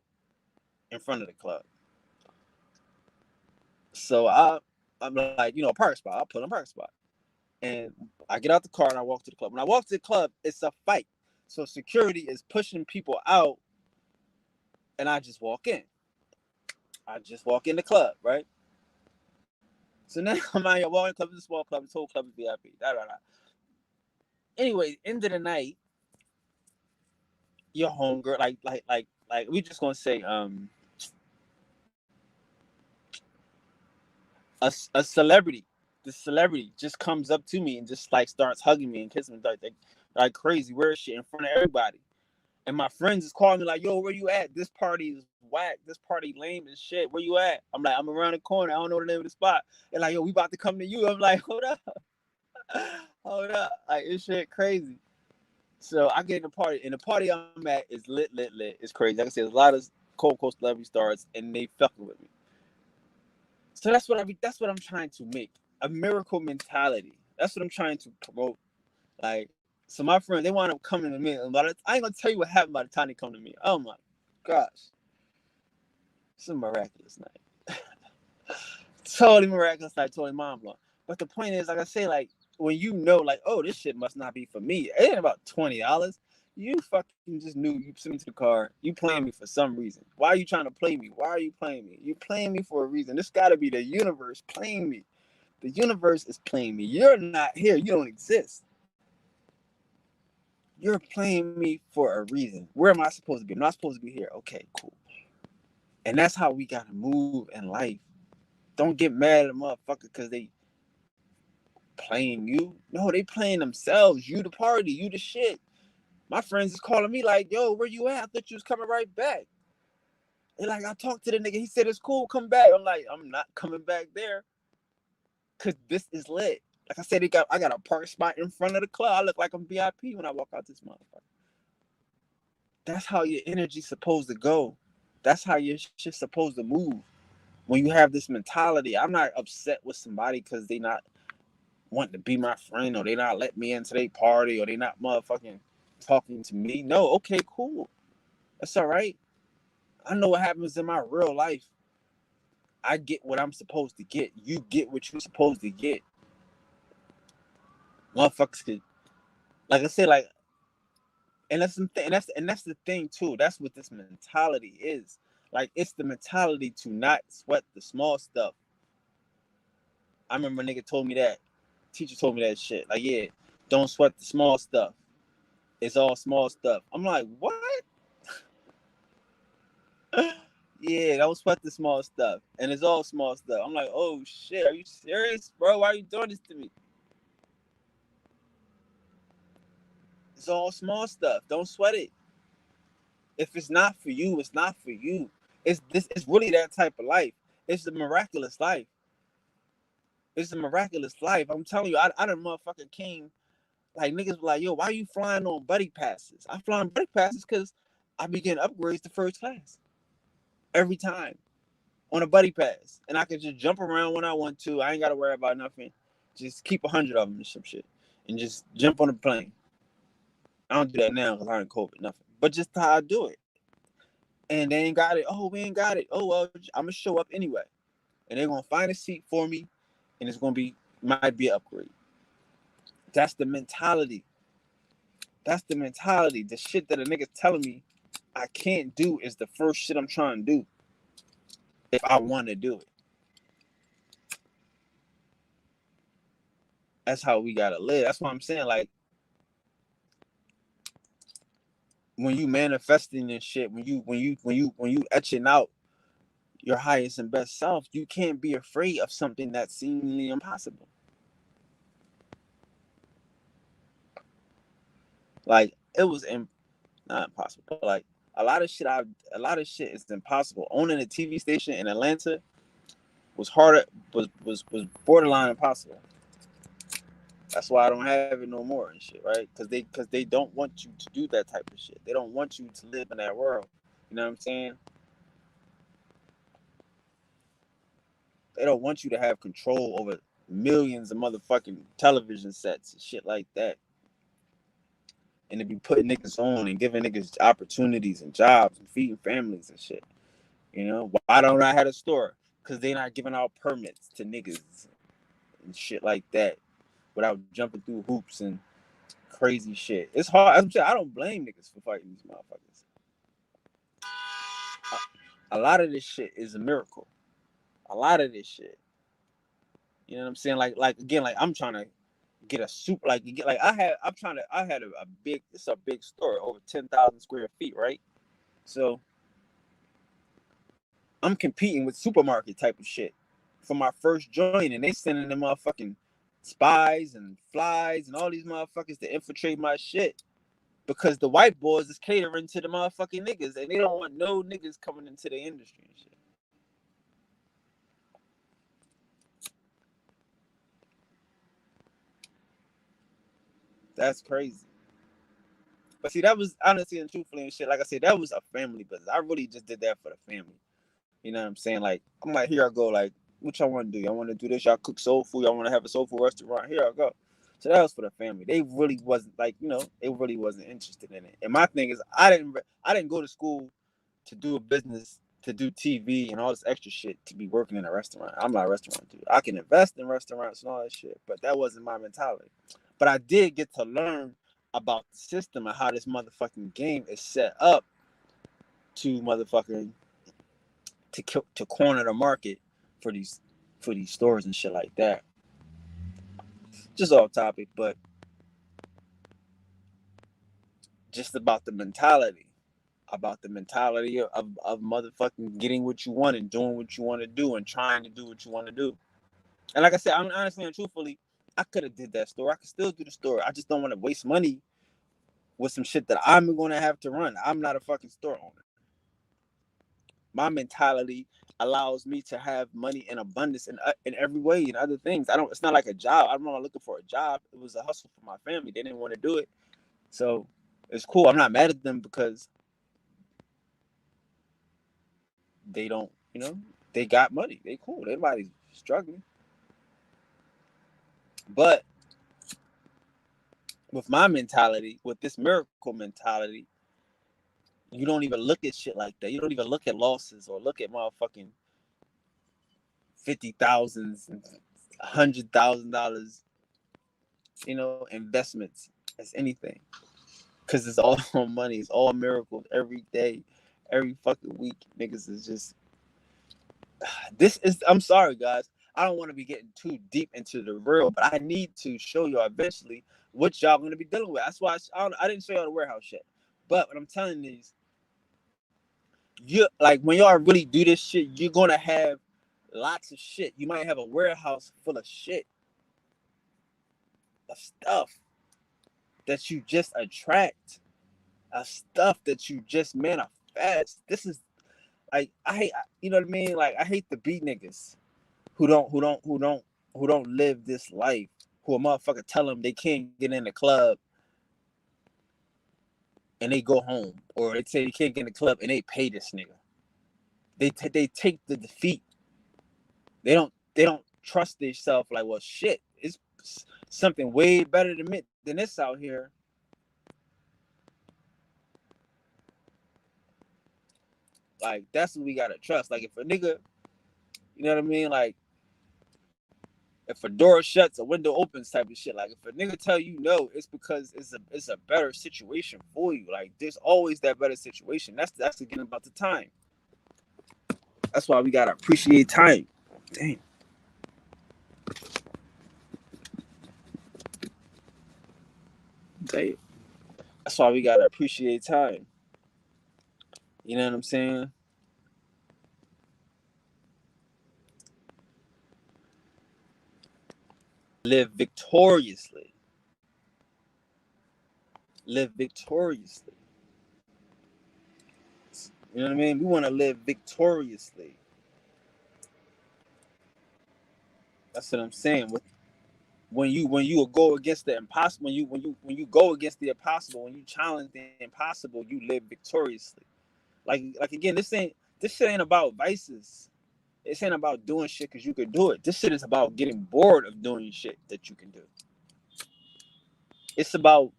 in front of the club. So I'm like, you know, park spot. I'll put in a park spot. And I get out the car and I walk to the club. When I walk to the club, it's a fight. So security is pushing people out and I just walk in. I just walk in the club, right? So now I'm out here walking club, this small club, this whole club is VIP. Da, da, da. Anyway, end of the night, your homegirl, like we just gonna say, a celebrity, the celebrity just comes up to me and just like starts hugging me and kissing me like crazy, weird shit in front of everybody. And my friends is calling me like, yo, where you at? This party is whack. This party lame as shit. Where you at? I'm like, I'm around the corner. I don't know the name of the spot. And like, yo, we about to come to you. I'm like, hold up. Hold up. Like, this shit crazy. So I get in the party, and the party I'm at is lit. It's crazy. Like I said, there's a lot of cold coast celebrity stars, and they fucking with me. So that's what I'm trying to make. A miracle mentality. That's what I'm trying to promote. Like, so my friends, they want to come to me, but I ain't gonna tell you what happened by the time they come to me. Oh my gosh, it's a miraculous night. Totally miraculous night, totally mind blowing. But the point is, like I say, like when you know, like, oh, this shit must not be for me. It ain't about $20. You fucking just knew. You sent me to the car. You playing me for some reason. Why are you trying to play me? Why are you playing me? You playing me for a reason. This got to be the universe playing me. The universe is playing me. You're not here. You don't exist. You're playing me for a reason. Where am I supposed to be? I'm not supposed to be here. Okay, cool. And that's how we gotta move in life. Don't get mad at a motherfucker because they playing you. No, they playing themselves. You the party. You the shit. My friends is calling me like, yo, where you at? I thought you was coming right back. And like, I talked to the nigga. He said it's cool. Come back. I'm like, I'm not coming back there because this is lit. Like I said, I got a park spot in front of the club. I look like I'm VIP when I walk out this motherfucker. That's how your energy's supposed to go. That's how your shit's supposed to move. When you have this mentality, I'm not upset with somebody because they not wanting to be my friend or they not let me into their party or they not motherfucking talking to me. No, okay, cool. That's all right. I know what happens in my real life. I get what I'm supposed to get. You get what you're supposed to get. Motherfuckers could, like I said, like, and that's the thing too. That's what this mentality is. Like, it's the mentality to not sweat the small stuff. I remember a nigga told me that. Teacher told me that shit. Like, yeah, don't sweat the small stuff. It's all small stuff. I'm like, what? Yeah, don't sweat the small stuff. And it's all small stuff. I'm like, oh shit, are you serious, bro? Why are you doing this to me? It's all small stuff. Don't sweat it. If it's not for you, it's not for you. It's really that type of life. It's the miraculous life. It's a miraculous life. I'm telling you, I done motherfucking came like niggas were like, yo, why you flying on buddy passes? I fly on buddy passes because I be getting upgrades to first class every time on a buddy pass, and I can just jump around when I want to. I ain't got to worry about nothing. Just keep 100 of them and some shit, and just jump on the plane. I don't do that now because I ain't COVID nothing, but just how I do it. And they ain't got it. Oh, we ain't got it. Oh well, I'm gonna show up anyway, and they're gonna find a seat for me, and it's gonna be might be an upgrade. That's the mentality. That's the mentality. The shit that a nigga's telling me I can't do is the first shit I'm trying to do if I want to do it. That's how we gotta live. That's what I'm saying. Like when you manifesting and shit, when you etching out your highest and best self, you can't be afraid of something that's seemingly impossible. Like it was not impossible, but like a lot of shit is impossible. Owning a TV station in Atlanta was harder, was borderline impossible. That's why I don't have it no more and shit, right? Because they don't want you to do that type of shit. They don't want you to live in that world. You know what I'm saying? They don't want you to have control over millions of motherfucking television sets and shit like that. And to be putting niggas on and giving niggas opportunities and jobs and feeding families and shit. You know, why don't I have a store? Because they not giving out permits to niggas and shit like that without jumping through hoops and crazy shit. It's hard. I'm saying I don't blame niggas for fighting these motherfuckers. A lot of this shit is a miracle. A lot of this shit. You know what I'm saying? Like again, like I'm trying to get a super like I had a big it's a big store over 10,000 square feet, right? So I'm competing with supermarket type of shit for my first joint, and they sending them motherfucking spies and flies and all these motherfuckers to infiltrate my shit because the white boys is catering to the motherfucking niggas, and they don't want no niggas coming into the industry and shit. That's crazy. But see, that was honestly and truthfully and shit. Like I said, that was a family business. I really just did that for the family. You know what I'm saying? Like, I'm like, here I go. Like, what y'all want to do? Y'all want to do this? Y'all cook soul food? Y'all want to have a soul food restaurant? Here I go. So that was for the family. They really wasn't like, they really wasn't interested in it. And my thing is, I didn't go to school to do a business, to do TV and all this extra shit to be working in a restaurant. I'm not a restaurant dude. I can invest in restaurants and all that shit, but that wasn't my mentality. But I did get to learn about the system and how this motherfucking game is set up to motherfucking to corner the market for these stores and shit like that. Just off topic, but just about the mentality of motherfucking getting what you want and doing what you want to do and trying to do what you want to do. And like I said, I'm honestly and truthfully, I could have did that store. I could still do the store. I just don't want to waste money with some shit that I'm going to have to run. I'm not a fucking store owner. My mentality allows me to have money in abundance in every way and other things. I don't. It's not like a job. I'm not looking for a job. It was a hustle for my family. They didn't want to do it, so it's cool. I'm not mad at them because they don't. They got money. They cool. Everybody's struggling, but with my mentality, with this miracle mentality, you don't even look at shit like that. You don't even look at losses or look at motherfucking 50,000s and $100,000 investments as anything. Cause it's all money, it's all miracles every day, every fucking week. Niggas is just I'm sorry guys. I don't want to be getting too deep into the real, but I need to show y'all eventually what y'all gonna be dealing with. That's why I didn't show y'all the warehouse shit. But what I'm telling you is you like when y'all really do this shit, you're gonna have lots of shit. You might have a warehouse full of shit, of stuff that you just attract, of stuff that you just manifest. This is like I hate, you know what I mean? Like I hate the beat niggas who don't live this life. Who a motherfucker tell them they can't get in the club and they go home, or they say they can't get in the club and they pay this nigga. They take the defeat. They don't trust themselves. Like, well, shit, it's something way better than this out here. Like that's what we gotta trust. Like if a nigga, you know what I mean? Like if a door shuts, a window opens, type of shit. Like if a nigga tell you no, it's because it's a better situation for you. Like there's always that better situation. That's again about the time. That's why we gotta appreciate time. Damn. Damn. That's why we gotta appreciate time. You know what I'm saying? Live victoriously. Live victoriously. You know what I mean? We want to live victoriously. That's what I'm saying. When you go against the impossible, when you go against the impossible, when you challenge the impossible, you live victoriously. Like again, this shit ain't about vices. This ain't about doing shit because you could do it. This shit is about getting bored of doing shit that you can do. It's about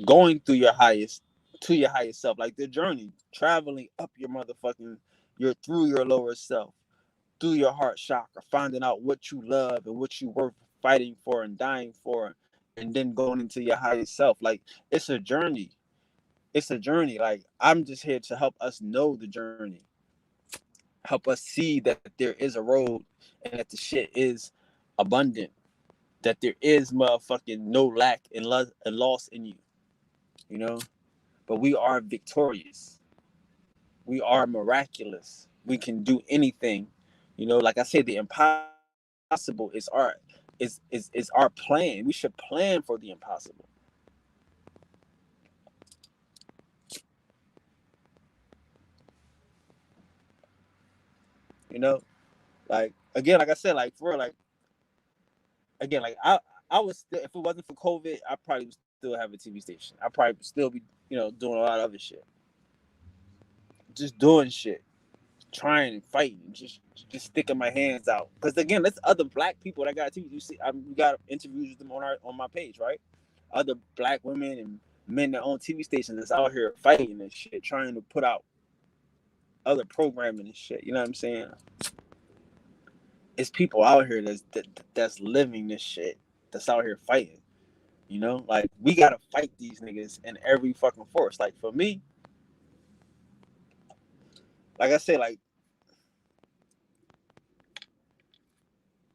going through your highest self, like the journey, traveling up your motherfucking, through your lower self, through your heart chakra, finding out what you love and what you worth fighting for and dying for, and then going into your highest self. Like it's a journey. It's a journey. Like I'm just here to help us know the journey, help us see that there is a road and that the shit is abundant, that there is motherfucking no lack and loss in you, you know. But we are victorious. We are miraculous. We can do anything. You know, like I said, the impossible is our plan. We should plan for the impossible. You know, like again, like I said, like for real, like again, like I was still, if it wasn't for COVID, I probably would still have a TV station. I probably would still be, doing a lot of other shit, just doing shit, trying and fighting, just sticking my hands out. Because again, there's other black people that got TV. You see, we got interviews with them on my page, right? Other black women and men that own TV stations that's out here fighting and shit, trying to put out other programming and shit. You know what I'm saying? It's people out here that's living this shit, that's out here fighting. You know, like we gotta fight these niggas in every fucking force. Like for me, like I said, like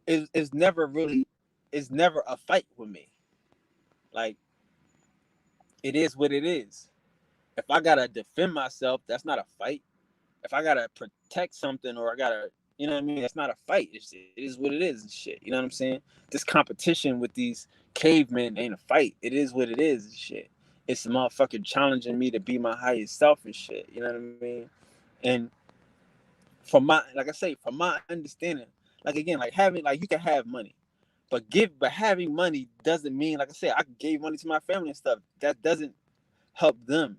it's never really, it's never a fight with me. Like it is what it is. If I gotta defend myself, that's not a fight. If I gotta protect something or I gotta, you know what I mean, that's not a fight. It is what it is and shit. You know what I'm saying? This competition with these cavemen ain't a fight. It is what it is and shit. It's motherfucking challenging me to be my highest self and shit. You know what I mean? And from my, like I say, from my understanding, like again, like having, like you can have money, but having money doesn't mean, like I said, I gave money to my family and stuff. That doesn't help them.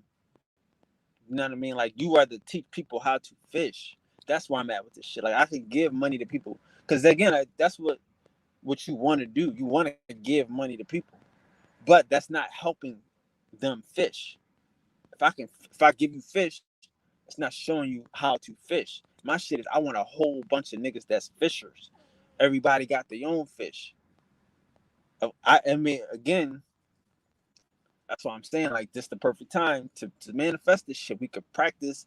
You know what I mean? Like you are to teach people how to fish. That's where I'm at with this shit. Like I can give money to people because again, that's what you want to do. You want to give money to people, but that's not helping them fish. If I give you fish, it's not showing you how to fish. My shit is I want a whole bunch of niggas that's fishers. Everybody got their own fish. I mean, again, that's why I'm saying like this the perfect time to manifest this shit. We could practice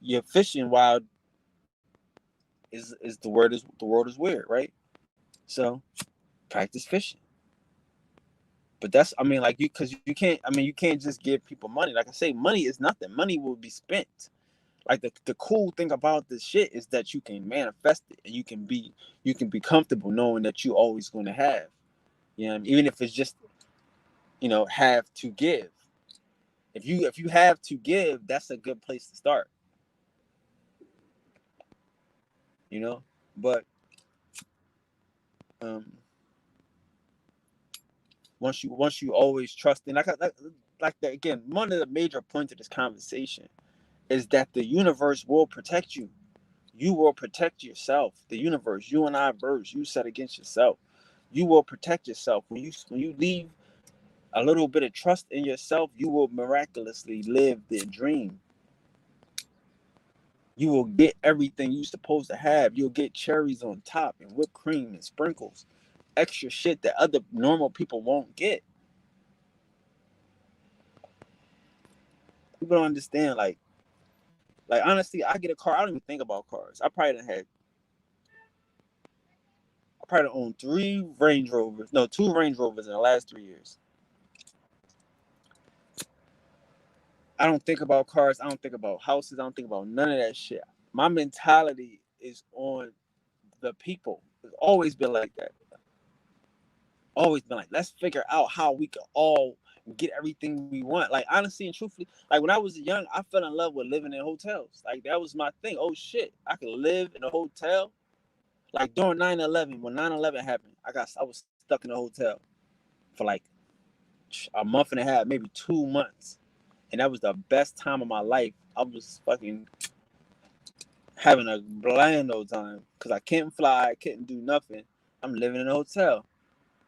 your fishing while is the world is weird, right? So practice fishing. But that's, I mean, like because you can't, I mean, you can't just give people money. Like I say, money is nothing. Money will be spent. Like the cool thing about this shit is that you can manifest it, and you can be comfortable knowing that you always going to have. You know, even if it's just, have to give. If you have to give, that's a good place to start. You know, but um, once you always trust in like that again. One of the major points of this conversation is that the universe will protect you. You will protect yourself. The universe, you and I, birds, you set against yourself. You will protect yourself when you leave a little bit of trust in yourself. You will miraculously live the dream. You will get everything you're supposed to have. You'll get cherries on top and whipped cream and sprinkles, extra shit that other normal people won't get. People don't understand. Like honestly, I get a car. I don't even think about cars. I probably owned three Range Rovers. No, two Range Rovers in the last 3 years. I don't think about cars. I don't think about houses. I don't think about none of that shit. My mentality is on the people. It's always been like that. Always been like, let's figure out how we can all get everything we want. Like honestly and truthfully, like when I was young, I fell in love with living in hotels. Like that was my thing. Oh shit, I could live in a hotel. Like during 9/11, when 9/11 happened, I was stuck in a hotel for like a month and a half, maybe 2 months. And that was the best time of my life. I was fucking having a bland old time because I couldn't fly, I couldn't do nothing. I'm living in a hotel.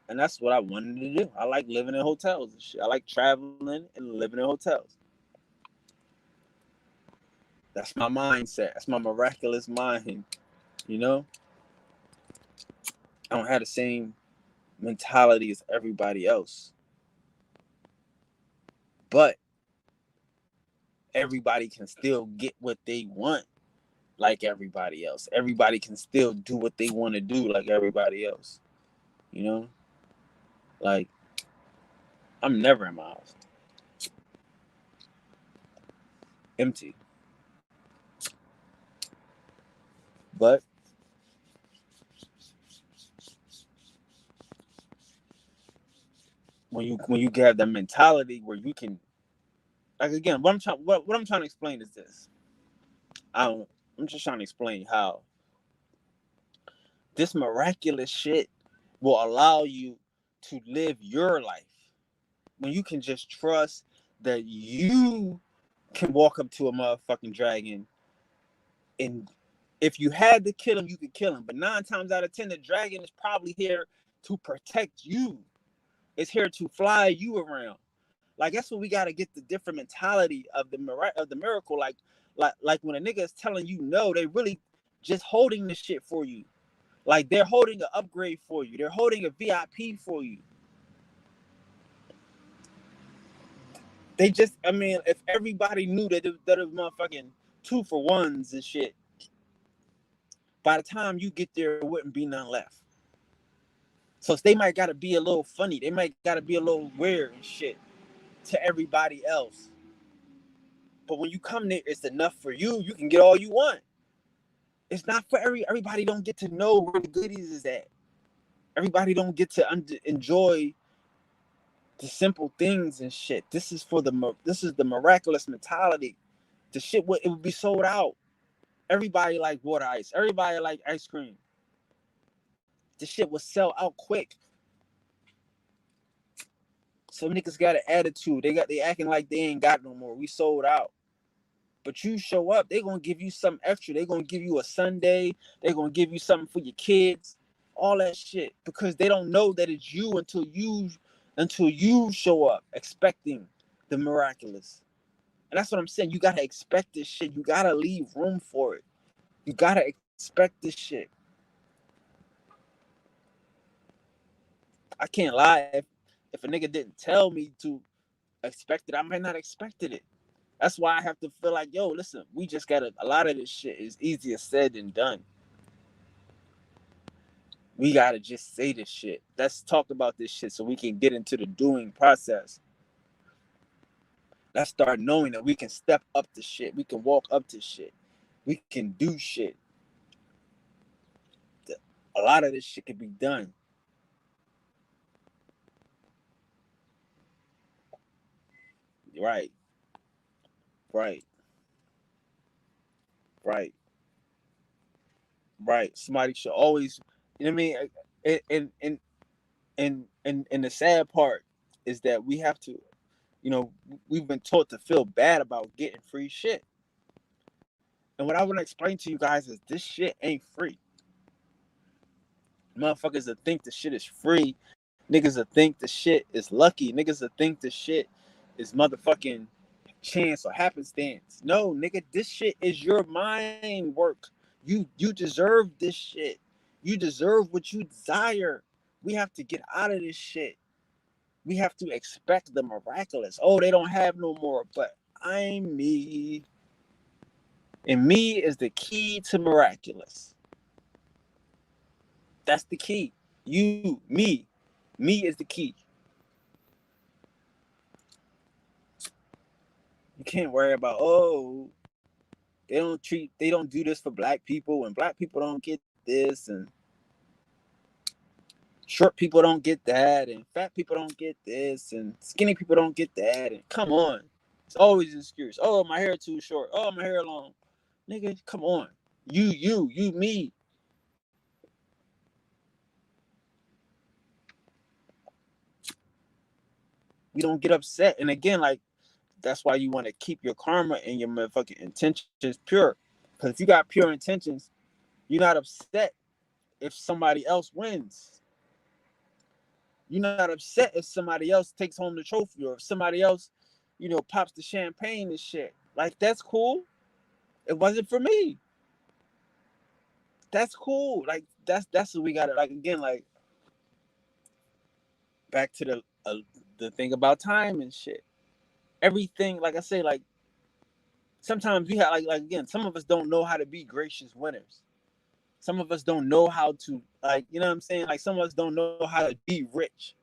And that's what I wanted to do. I like living in hotels and shit. I like traveling and living in hotels. That's my mindset. That's my miraculous mind. You know, I don't have the same mentality as everybody else, but everybody can still get what they want like everybody else. Everybody can still do what they want to do like everybody else. You know, like I'm never in my house empty, but when you have that mentality where you can, like again, what I'm trying to explain is this. I don't. I'm just trying to explain how this miraculous shit will allow you to live your life when you can just trust that you can walk up to a motherfucking dragon, and if you had to kill him, you could kill him. But 9 times out of 10, the dragon is probably here to protect you. It's here to fly you around. Like that's what we gotta get, the different mentality of the miracle. Like when a nigga is telling you no, they really just holding the shit for you. Like they're holding an upgrade for you. They're holding a VIP for you. They just, I mean, if everybody knew that it was motherfucking 2 for 1s and shit, by the time you get there, it wouldn't be none left. So they might gotta be a little funny. They might gotta be a little weird and shit to everybody else. But when you come there, it's enough for you. You can get all you want. It's not for everybody. Don't get to know where the goodies is at. Everybody don't get to enjoy the simple things and shit. This is the miraculous mentality. The shit it would be sold out. Everybody like water ice. Everybody like ice cream. The shit would sell out quick. Some niggas got an attitude. They acting like they ain't got no more. We sold out. But you show up, they gonna give you something extra. They gonna give you a Sunday. They gonna give you something for your kids. All that shit. Because they don't know that it's you until you show up expecting the miraculous. And that's what I'm saying. You gotta expect this shit. You gotta leave room for it. You gotta expect this shit. I can't lie. If a nigga didn't tell me to expect it, I might not expected it. That's why I have to feel like, yo, listen, we just gotta, a lot of this shit is easier said than done. We gotta just say this shit. Let's talk about this shit so we can get into the doing process. Let's start knowing that we can step up to shit. We can walk up to shit. We can do shit. A lot of this shit can be done. Right. Right. Right. Right. Somebody should always, you know what I mean? And the sad part is that we have to, we've been taught to feel bad about getting free shit. And what I want to explain to you guys is this shit ain't free. Motherfuckers that think the shit is free. Niggas that think the shit is lucky. Niggas that think the shit is motherfucking chance or happenstance. No, nigga, this shit is your mind work. You deserve this shit. You deserve what you desire. We have to get out of this shit. We have to expect the miraculous. Oh, they don't have no more, but I'm me. And me is the key to miraculous. That's the key. You, me. Me is the key. You can't worry about, oh, they don't do this for black people, and black people don't get this, and short people don't get that, and fat people don't get this, and skinny people don't get that. And come on. It's always an excuse. Oh, my hair too short. Oh, my hair long. Nigga, come on. You, me. We don't get upset. And again, like, that's why you want to keep your karma and your motherfucking intentions pure. Because if you got pure intentions, you're not upset if somebody else wins. You're not upset if somebody else takes home the trophy, or if somebody else, pops the champagne and shit. Like, that's cool. It wasn't for me. That's cool. Like, that's what we got to, like, again, like, back to the thing about time and shit. Everything, like I say, like, sometimes we have, like again, some of us don't know how to be gracious winners. Some of us don't know how to, like, you know what I'm saying? Like, some of us don't know how to be rich.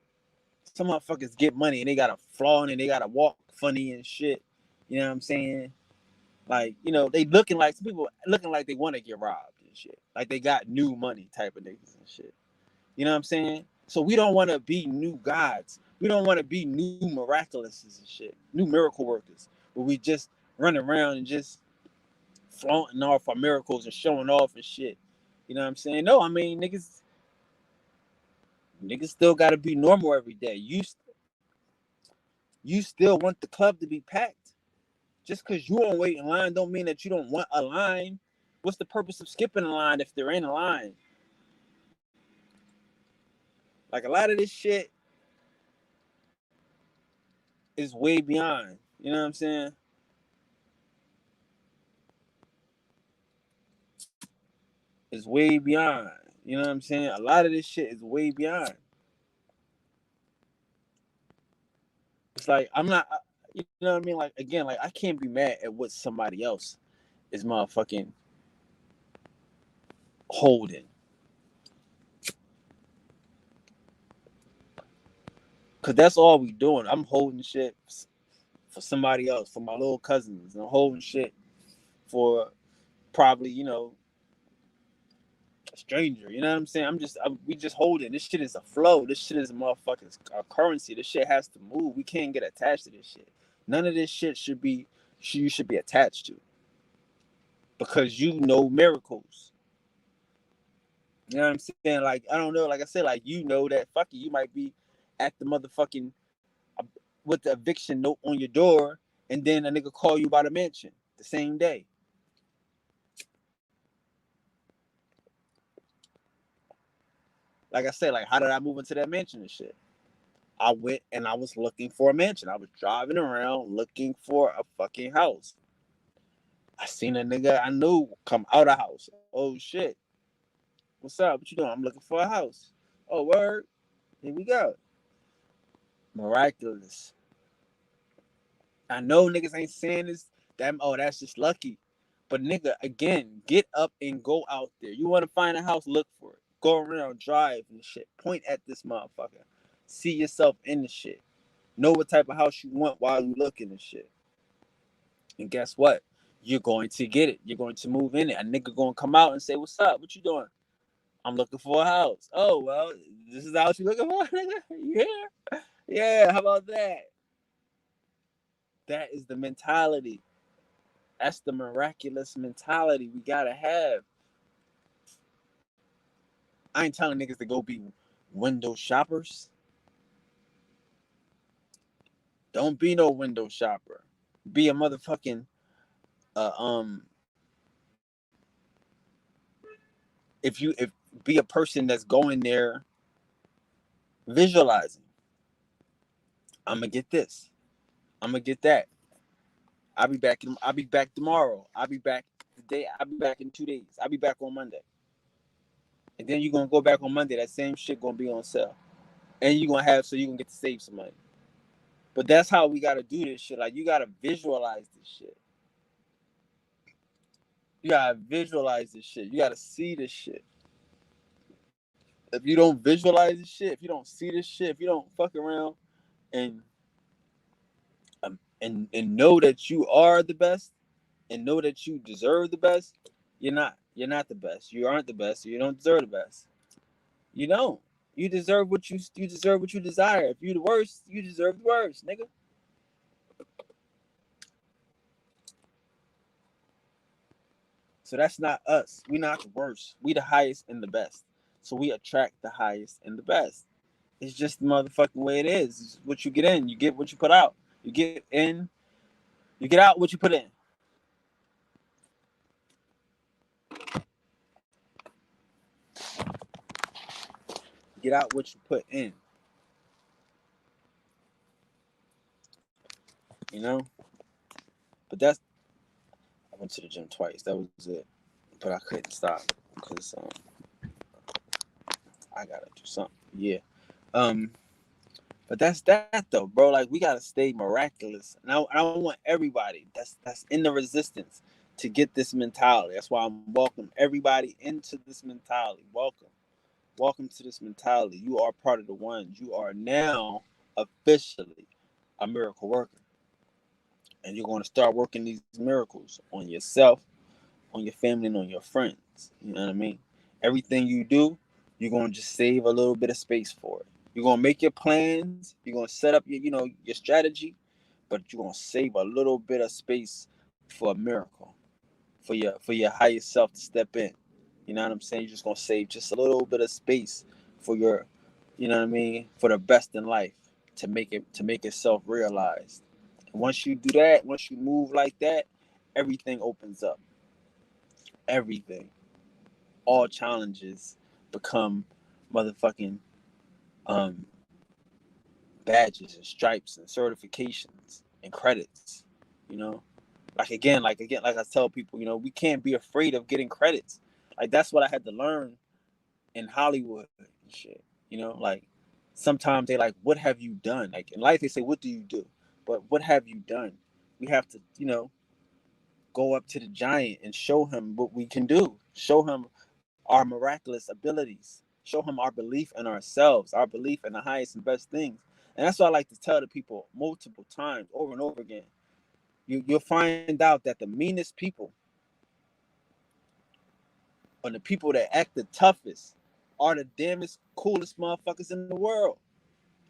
Some motherfuckers get money and they got a flaw and they got to walk funny and shit. You know what I'm saying? Like, they looking like, some people looking like they want to get robbed and shit. Like they got new money type of niggas and shit. You know what I'm saying? So we don't want to be new gods. We don't want to be new miraculouses and shit, new miracle workers. Where we just run around and just flaunting off our miracles and showing off and shit. You know what I'm saying? No, I mean, niggas still got to be normal every day. You still want the club to be packed. Just because you don't wait in line don't mean that you don't want a line. What's the purpose of skipping a line if they're in a line? Like, a lot of this shit is way beyond. You know what I'm saying? It's way beyond. You know what I'm saying? A lot of this shit is way beyond. It's like, I'm not, you know what I mean? Like, again, like, I can't be mad at what somebody else is motherfucking holding. Cause that's all we doing. I'm holding shit for somebody else, for my little cousins. I'm holding shit for probably, a stranger. You know what I'm saying? We just holding. This shit is a flow. This shit is a motherfucking currency. This shit has to move. We can't get attached to this shit. None of this shit you should be attached to. Because you know miracles. You know what I'm saying? Like, I don't know. Like I said, like, that fuck you might be at the motherfucking with the eviction note on your door, and then a nigga call you about a mansion the same day. Like I said, like, how did I move into that mansion and shit? I went and I was looking for a mansion. I was driving around looking for a fucking house. I seen a nigga I knew come out of house. Oh shit. What's up? What you doing? I'm looking for a house. Oh, word. Here we go. Miraculous. I know niggas ain't saying this. That's just lucky. But nigga, again, get up and go out there. You want to find a house, look for it. Go around, drive and shit. Point at this motherfucker. See yourself in the shit. Know what type of house you want while you looking and shit. And guess what? You're going to get it. You're going to move in it. A nigga gonna come out and say, "What's up? What you doing?" "I'm looking for a house." "Oh, well, this is the house you looking for, nigga? You here?" "Yeah, how about that?" That is the mentality. That's the miraculous mentality we gotta have. I ain't telling niggas to go be window shoppers. Don't be no window shopper. Be a motherfucking uh, um. If be a person that's going there visualizing. I'm gonna get this. I'm gonna get that. I'll be back tomorrow. I'll be back today. I'll be back in 2 days. I'll be back on Monday. And then you're gonna go back on Monday. That same shit gonna be on sale. And you're gonna have so you can get to save some money. But that's how we gotta do this shit. Like you gotta visualize this shit. You gotta visualize this shit. You gotta see this shit. If you don't visualize this shit, if you don't see this shit, if you don't fuck around and and know that you are the best and know that you deserve the best, you're not. You're not the best. You aren't the best. You don't deserve the best. You don't. You deserve what you deserve what you desire. If you the worst, you deserve the worst, nigga. So that's not us. We not the worst. We the highest and the best. So we attract the highest and the best. It's just the motherfucking way it is. It's what you get in, you get what you put out. You get in, you get out what you put in. Get out what you put in. You know? But that's I went to the gym twice. That was it. But I couldn't stop because I gotta do something. Yeah. Um, but that's that though, bro. Like we gotta stay miraculous. And I want everybody that's in the resistance to get this mentality. That's why I'm welcome everybody into this mentality. Welcome. Welcome to this mentality. You are part of the ones. You are now officially a miracle worker. And you're going to start working these miracles on yourself, on your family, and on your friends. You know what I mean? Everything you do, you're going to just save a little bit of space for it. You're going to make your plans. You're going to set up your strategy, but you're going to save a little bit of space for a miracle, for your higher self to step in. You know what I'm saying? You're just going to save just a little bit of space for your, you know what I mean, for the best in life to make itself realized. And once you do that, once you move like that, everything opens up. Everything. All challenges become motherfucking um badges and stripes and certifications and credits. You know, like I tell people, we can't be afraid of getting credits. Like that's what I had to learn in Hollywood and shit. Like sometimes they like, what have you done? Like in life they say, what do you do? But what have you done? We have to, go up to the giant and show him what we can do. Show him our miraculous abilities. Show him our belief in ourselves, our belief in the highest and best things. And that's what I like to tell the people multiple times, over and over again. You'll find out that the meanest people or the people that act the toughest are the damnest, coolest motherfuckers in the world.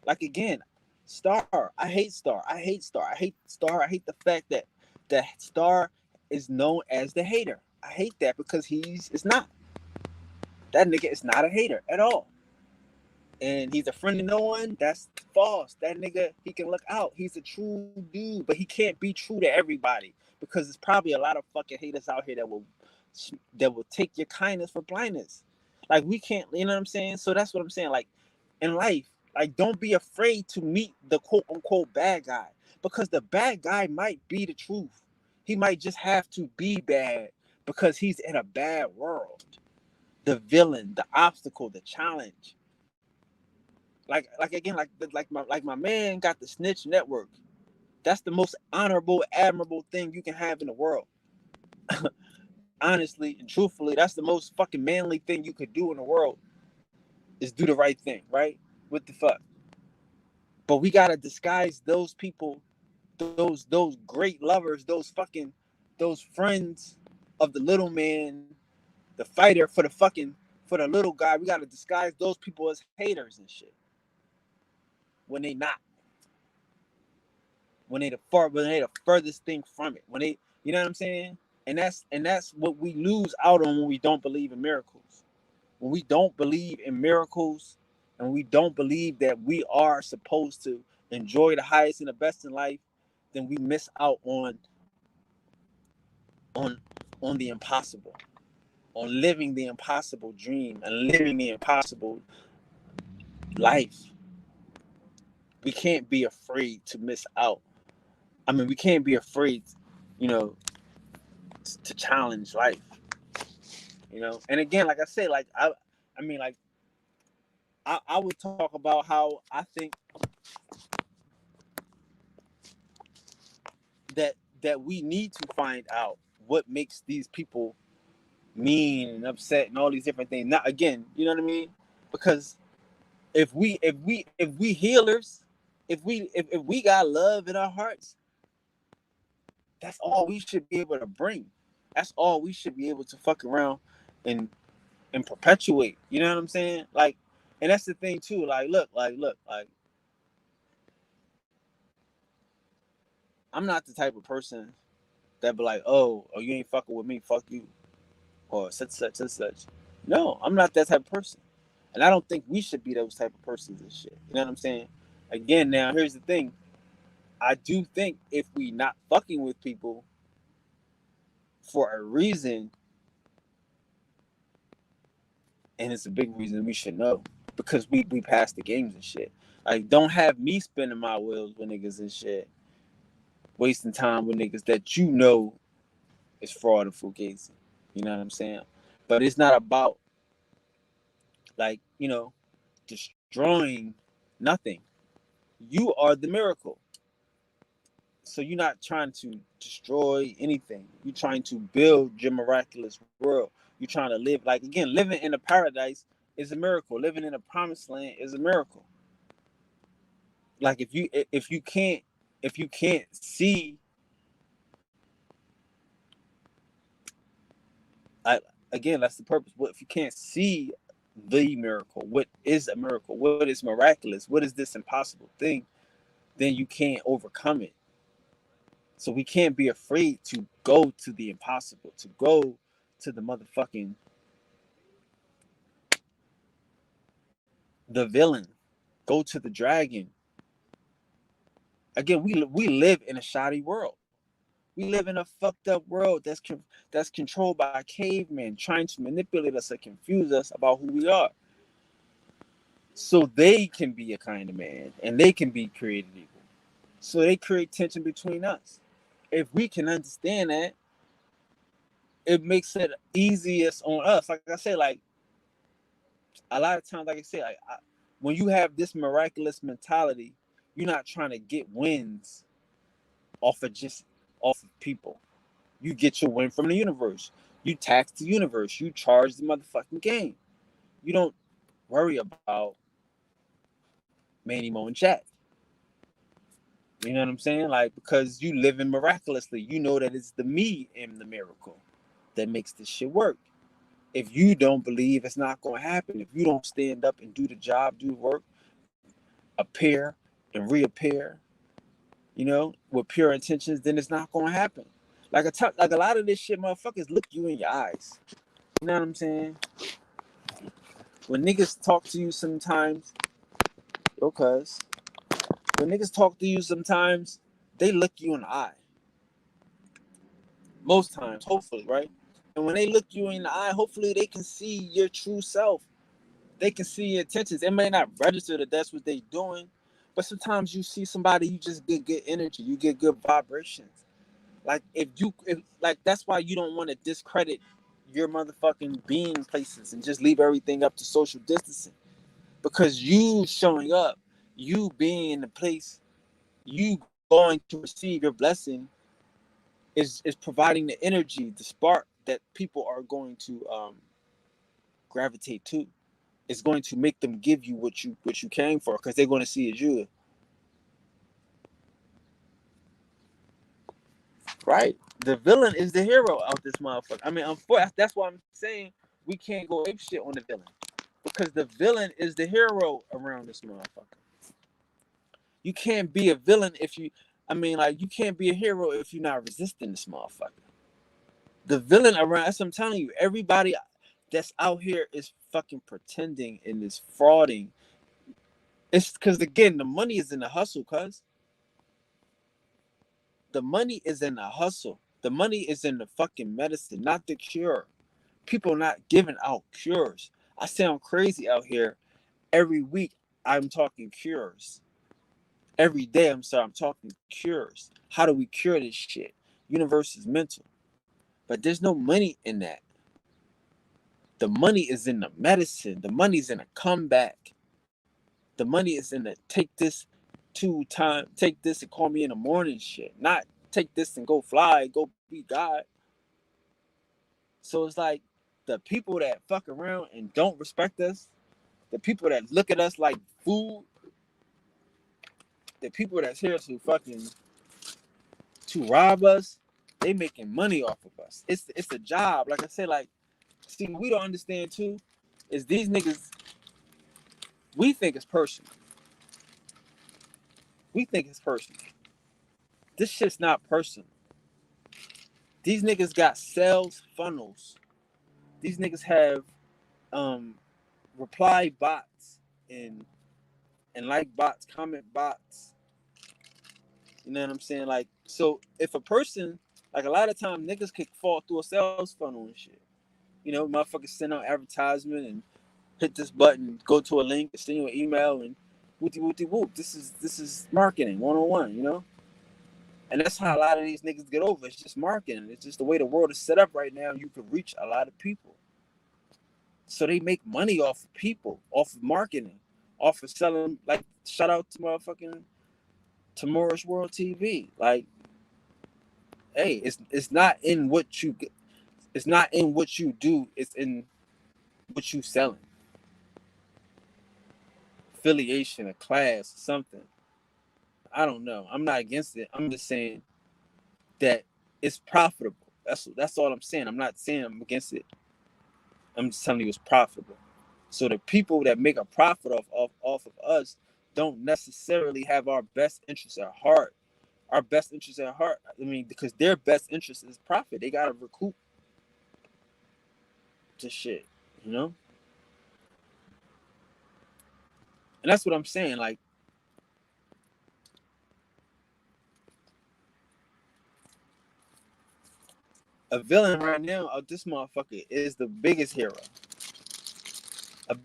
Like again, Star. I hate Star. I hate Star. I hate Star. I hate the fact that Star is known as the hater. I hate that because it's not. That nigga is not a hater at all. And he's a friend of no one. That's false. That nigga, he can look out. He's a true dude, but he can't be true to everybody because there's probably a lot of fucking haters out here that will take your kindness for blindness. Like we can't, you know what I'm saying? So that's what I'm saying. Like in life, like don't be afraid to meet the quote unquote bad guy because the bad guy might be the truth. He might just have to be bad because he's in a bad world. The villain, the obstacle, the challenge. Like again, like my man got the snitch network. That's the most honorable, admirable thing you can have in the world. Honestly and truthfully, that's the most fucking manly thing you could do in the world. is do the right thing, right? What the fuck? But we gotta disguise those people, those great lovers, those friends of the little man, the fighter for the little guy. We gotta disguise those people as haters and shit when they not, when they the furthest thing from it. When they, you know what I'm saying? And that's what we lose out on when we don't believe in miracles. When we don't believe in miracles, and we don't believe that we are supposed to enjoy the highest and the best in life, then we miss out on on the impossible, on living the impossible dream and living the impossible life. We can't be afraid to miss out. I mean, we can't be afraid, you know, to challenge life. And again, like I said, like I mean, like I would talk about how I think that we need to find out what makes these people mean and upset and all these different things. Not again, you know what I mean? Because if we healers, if we got love in our hearts, that's all we should be able to bring. That's all we should be able to fuck around and perpetuate. You know what I'm saying? Like, and that's the thing too. Like, look, like I'm not the type of person that be like, oh, you ain't fucking with me, fuck you, or such and such. No, I'm not that type of person, and I don't think we should be those type of persons and shit. You know what I'm saying? Again, now here's the thing. I do think if we not fucking with people for a reason, and it's a big reason, we should know because we passed the games and shit. Like, don't have me spinning my wheels with niggas and shit, wasting time with niggas that you know is fraud and fugazi. You know what I'm saying? But it's not about, like, destroying nothing. You are the miracle. So you're not trying to destroy anything. You're trying to build your miraculous world. You're trying to live, like, again, living in a paradise is a miracle. Living in a promised land is a miracle. Like, if you can't see, I, again, that's the purpose. What if you can't see the miracle? What is a miracle? What is miraculous? What is this impossible thing? Then you can't overcome it. So we can't be afraid to go to the impossible, to go to the motherfucking the villain, go to the dragon. Again, we live in a shoddy world. We live in a fucked up world that's controlled by cavemen trying to manipulate us and confuse us about who we are, so they can be a kind of man and they can be created equal. So they create tension between us. If we can understand that, it makes it easiest on us. Like I said, like a lot of times, like I said, when you have this miraculous mentality, you're not trying to get wins off of people. You get your win from the universe. You tax the universe. You charge the motherfucking game. You don't worry about Manny Mo and Jack. You know what I'm saying? Like, because you live in miraculously. You know that it's the me and the miracle that makes this shit work. If you don't believe, it's not going to happen. If you don't stand up and do the job, do the work, appear and reappear, with pure intentions, then it's not going to happen. Like a lot of this shit, motherfuckers look you in your eyes. You know what I'm saying? When niggas talk to you sometimes, cuz, when niggas talk to you sometimes, they look you in the eye. Most times, hopefully, right? And when they look you in the eye, hopefully they can see your true self. They can see your intentions. It may not register that that's what they doing, but sometimes you see somebody, you just get good energy. You get good vibrations. Like, if like, that's why you don't want to discredit your motherfucking being places and just leave everything up to social distancing. Because you showing up, you being in the place, you going to receive your blessing is providing the energy, the spark that people are going to gravitate to. it's going to make them give you what you came for, because they're going to see it's you. Right? The villain is the hero of this motherfucker. I mean, that's why I'm saying we can't go ape shit on the villain, because the villain is the hero around this motherfucker. You can't be a villain if you, I mean, like, you can't be a hero if you're not resisting this motherfucker. The villain around, that's what I'm telling you. Everybody that's out here is fucking pretending and is frauding. It's because, again, the money is in the hustle, cuz. The money is in the hustle. The money is in the fucking medicine, not the cure. People not giving out cures. I sound crazy out here. Every week I'm talking cures. Every day I'm talking cures. How do we cure this shit? Universe is mental. But there's no money in that. The money is in the medicine. The money's in a comeback. The money is in the take this and call me in the morning shit. Not take this and go fly, go be God. So it's like the people that fuck around and don't respect us, the people that look at us like food, the people that's here to rob us, they making money off of us. It's a job. Like I said, like, see, what we don't understand too is these niggas, we think it's personal. We think it's personal. This shit's not personal. These niggas got sales funnels. These niggas have reply bots and like bots, comment bots. You know what I'm saying? Like, so if a person, like, a lot of times niggas could fall through a sales funnel and shit. You know, motherfuckers send out advertisement and hit this button, go to a link, send you an email, and whoopty whoop. This is marketing 101, you know? And that's how a lot of these niggas get over. It's just marketing. It's just the way the world is set up right now. You can reach a lot of people. So they make money off of people, off of marketing, off of selling. Like, shout out to motherfucking Tomorrow's World TV. Like, hey, it's not in what you do. It's in what you selling. Affiliation, a class, something. I don't know. I'm not against it. I'm just saying that it's profitable. That's all I'm saying. I'm not saying I'm against it. I'm just telling you it's profitable. So the people that make a profit off of us don't necessarily have our best interests at heart. Our best interests at heart, I mean, because their best interest is profit. They gotta recoup the shit, you know? And that's what I'm saying. Like, a villain right now of this motherfucker is the biggest hero. I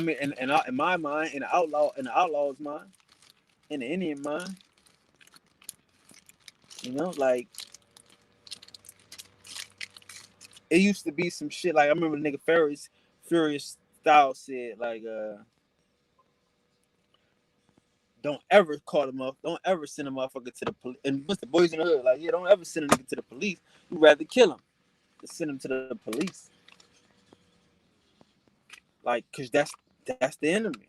mean, in my mind, in the outlaw's mind, in the Indian mind, you know, like, it used to be some shit. Like, I remember nigga Furious Style said, like, don't ever call them up. Don't ever send a motherfucker to the police. And what's the boys in the hood? Like, yeah, don't ever send a nigga to the police. You'd rather kill him than send him to the police. Like, cause that's the enemy.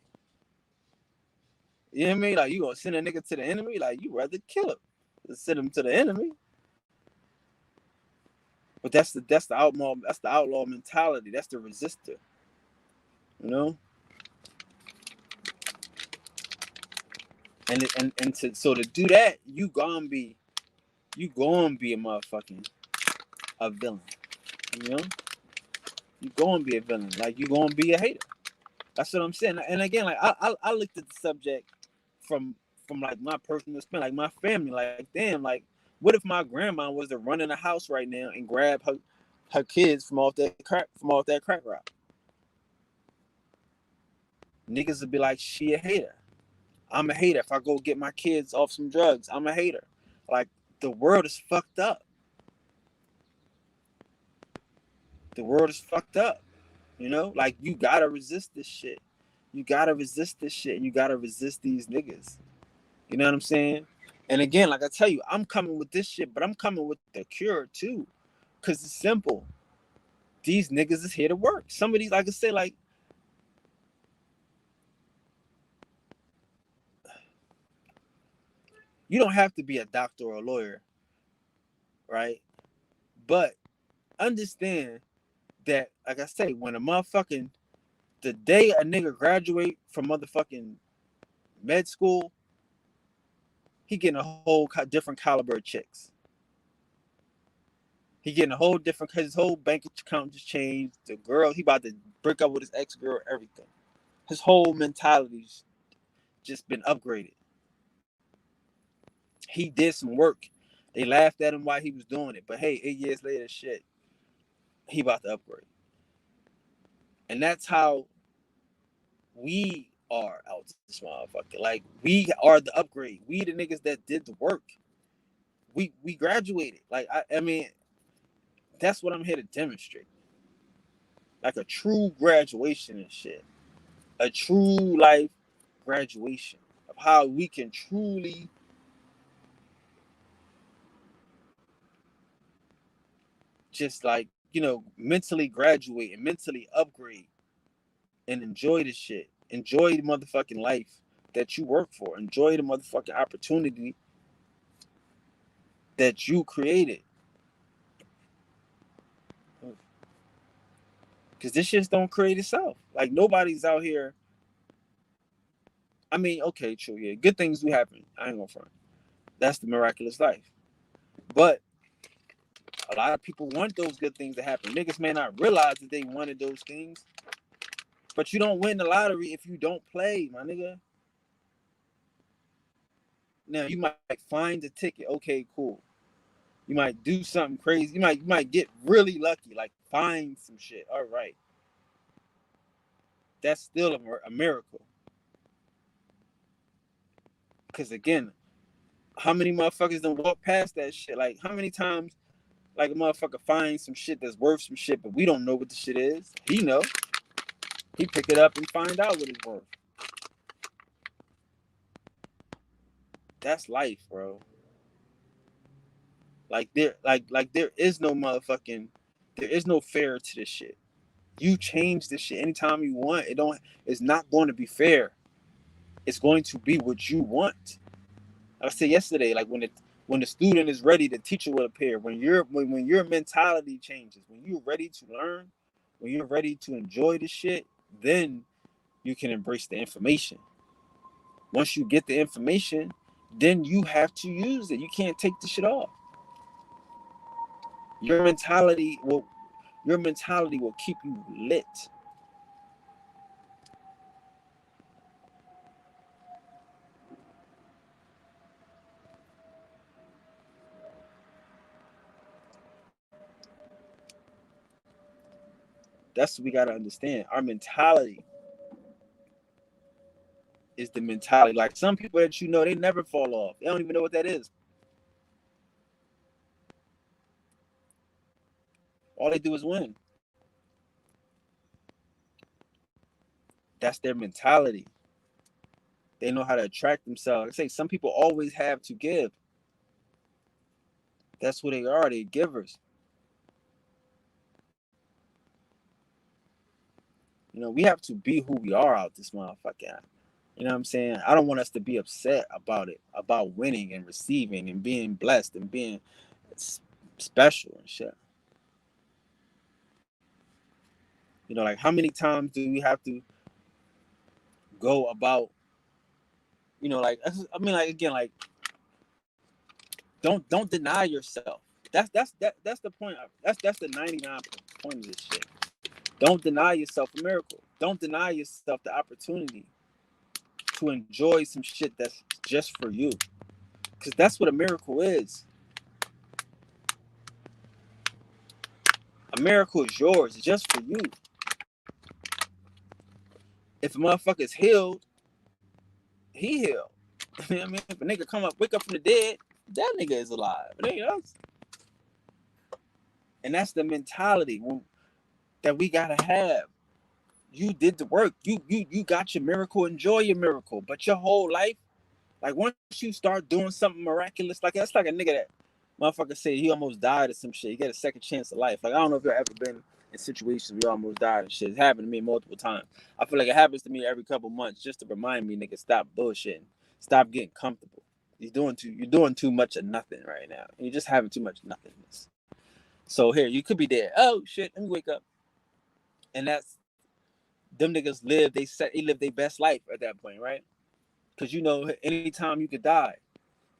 You know what I mean? Like, you gonna send a nigga to the enemy? Like, you rather kill him than send him to the enemy. But that's the outlaw mentality. That's the resistor. You know? So to do that, you gonna be a motherfucking a villain. You know? You gonna be a villain. Like, you gonna be a hater. That's what I'm saying. And again, like, I looked at the subject from like my personal experience, like my family. Like, damn, like, what if my grandma was to run in the house right now and grab her kids from off that crack rock? Niggas would be like, she a hater. I'm a hater. If I go get my kids off some drugs, I'm a hater. Like, the world is fucked up. The world is fucked up. You know? Like, you gotta resist this shit. You gotta resist this shit. You gotta resist these niggas. You know what I'm saying? And again, like I tell you, I'm coming with this shit, but I'm coming with the cure too. Cause it's simple. These niggas is here to work. Some of these, like I said, like, You don't have to be a doctor or a lawyer, right? But understand that, like I say, when a motherfucking the day a nigga graduate from motherfucking med school, he getting a whole different caliber of chicks. He getting a whole different, cause his whole bank account just changed. The girl, he about to break up with his ex girl, everything. His whole mentality's just been upgraded. He did some work. They laughed at him while he was doing it, but hey, 8 years later, shit, he about to upgrade. And that's how we are out this motherfucker. Like, we are the upgrade. We the niggas that did the work. We graduated. Like, I mean, that's what I'm here to demonstrate. Like a true graduation and shit. A true life graduation of how we can truly just, like, mentally graduate and mentally upgrade and enjoy the shit. Enjoy the motherfucking life that you work for. Enjoy the motherfucking opportunity that you created. Because this shit don't create itself. Like, nobody's out here. I mean, okay, true, yeah. Good things do happen. I ain't gonna front. That's the miraculous life. But a lot of people want those good things to happen. Niggas may not realize that they wanted those things. But you don't win the lottery if you don't play, my nigga. Now, you might find a ticket. Okay, cool. You might do something crazy. You might get really lucky, like find some shit. All right. That's still a miracle. Because again, how many motherfuckers don't walk past that shit? Like, how many times, like, a motherfucker finds some shit that's worth some shit, but we don't know what the shit is? He know. He pick it up and find out what it's worth. That's life, bro. Like, there is no motherfucking, there is no fair to this shit. You change this shit anytime you want. It's not going to be fair. It's going to be what you want. Like I said yesterday, like, when the student is ready, the teacher will appear. When your mentality changes, when you're ready to learn, when you're ready to enjoy the shit, then you can embrace the information. Once you get the information, then you have to use it. You can't take the shit off. Your mentality will keep you lit. That's what we gotta understand. Our mentality is the mentality. Like, some people that they never fall off. They don't even know what that is. All they do is win. That's their mentality. They know how to attract themselves. I say some people always have to give. That's who they are. They're givers. We have to be who we are out this motherfucker. You know what I'm saying? I don't want us to be upset about it, about winning and receiving and being blessed and being special and shit. Like, how many times do we have to go about, like, I mean, like, again, like, don't deny yourself. That's the point. That's the 99 point of this shit. Don't deny yourself a miracle. Don't deny yourself the opportunity to enjoy some shit that's just for you. Because that's what a miracle is. A miracle is yours. It's just for you. If a motherfucker's healed, he healed. You know what I mean? If a nigga wake up from the dead, that nigga is alive. And that's the mentality that we gotta have. You did the work. You got your miracle. Enjoy your miracle. But your whole life, like, once you start doing something miraculous, like, that's like a nigga that motherfucker say he almost died or some shit. You get a second chance of life. Like, I don't know if you've ever been in situations where you almost died and shit. It's happened to me multiple times. I feel like it happens to me every couple months just to remind me, nigga, stop bullshitting. Stop getting comfortable. You're doing too much of nothing right now. You're just having too much nothingness. So here, you could be there. Oh shit, let me wake up. And that's them niggas they live their best life at that point, right? Because you know, anytime you could die.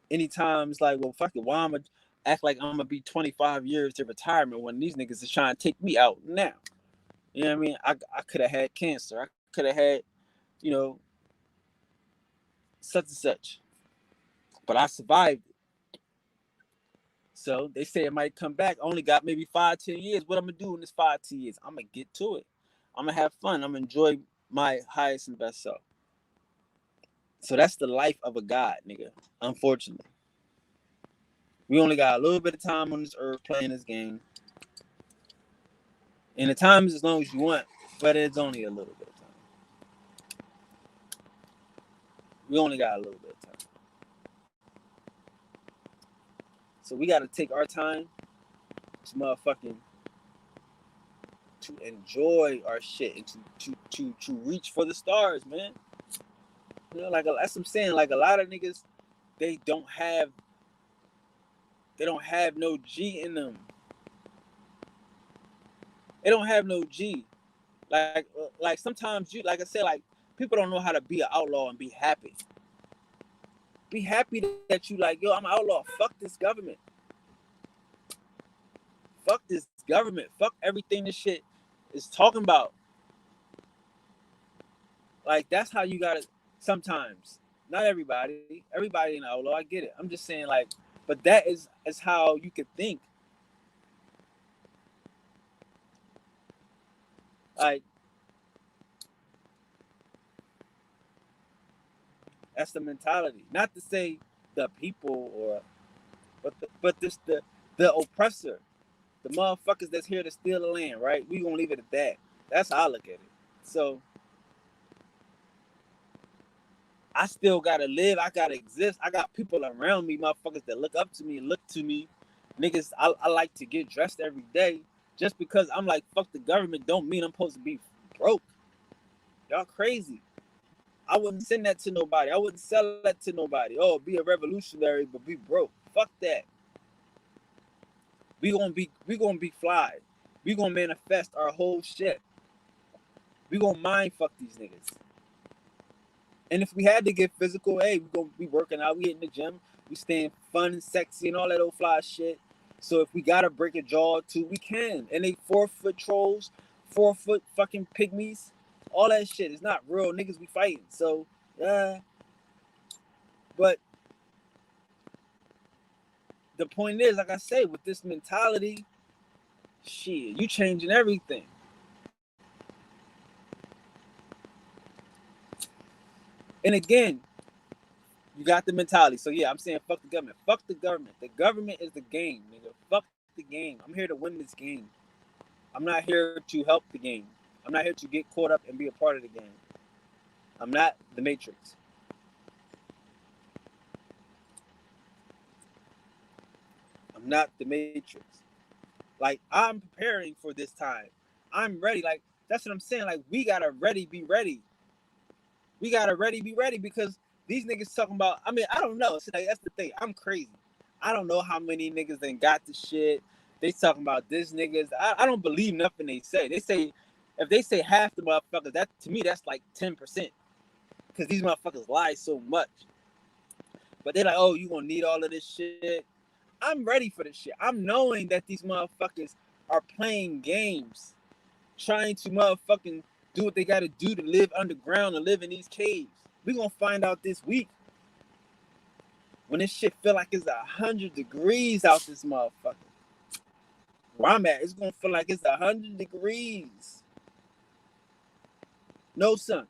Anytime it's like, well, fuck it, why I'ma act like I'm gonna be 25 years to retirement when these niggas is trying to take me out now? You know what I mean? I could have had cancer. I could have had, you know, such and such. But I survived it. So they say it might come back. I only got maybe 5-10 years. What I'm gonna do in this 5-10 years? I'm gonna get to it. I'm gonna have fun. I'm gonna enjoy my highest and best self. So that's the life of a god, nigga. Unfortunately. We only got a little bit of time on this earth playing this game. And the time is as long as you want, but it's only a little bit of time. We only got a little bit of time. So we got to take our time to enjoy our shit and to reach for the stars, man. You know, like that's what I'm saying. Like a lot of niggas, they don't have no G in them. They don't have no G. Like sometimes you, like I said, like people don't know how to be an outlaw and be happy. Be happy that you like, yo, I'm an outlaw. Fuck this government. Fuck this government. Fuck everything this shit is talking about. Like that's how you gotta sometimes. Not everybody. Everybody in the outlaw. I get it. I'm just saying like, but that is how you could think. Like that's the mentality. Not to say the people or but this the oppressor. The motherfuckers that's here to steal the land, right? We gonna leave it at that. That's how I look at it. So I still gotta live. I gotta exist. I got people around me, motherfuckers that look up to me, look to me. Niggas, I like to get dressed every day. Just because I'm like, fuck the government don't mean I'm supposed to be broke. Y'all crazy. I wouldn't send that to nobody. I wouldn't sell that to nobody. Oh, be a revolutionary, but be broke. Fuck that. We gonna be fly. We gonna manifest our whole shit. We gonna mind fuck these niggas. And if we had to get physical, hey, we gonna be working out. We hitting the gym. We staying fun and sexy and all that old fly shit. So if we gotta break a jaw too, we can. And they 4-foot trolls, 4-foot fucking pygmies, all that shit. It's not real niggas we fighting. So, but the point is, like I say, with this mentality, shit, you changing everything. And again, you got the mentality. So yeah, I'm saying fuck the government. Fuck the government. The government is the game, nigga. Fuck the game. I'm here to win this game. I'm not here to help the game. I'm not here to get caught up and be a part of the game. I'm not the Matrix. I'm not the Matrix. Like, I'm preparing for this time. I'm ready. Like, that's what I'm saying. Like, we gotta be ready. We gotta be ready because these niggas talking about, I mean, I don't know. So, like, that's the thing. I'm crazy. I don't know how many niggas then got the shit. They talking about this niggas. I don't believe nothing they say. They say, if they say half the motherfuckers, that to me, that's like 10%. Because these motherfuckers lie so much. But they're like, oh, you gonna need all of this shit. I'm ready for this shit. I'm knowing that these motherfuckers are playing games, trying to motherfucking do what they gotta do to live underground and live in these caves. We gonna find out this week when this shit feel like it's 100 degrees out this motherfucker. Where I'm at, it's gonna feel like it's 100 degrees. No sun.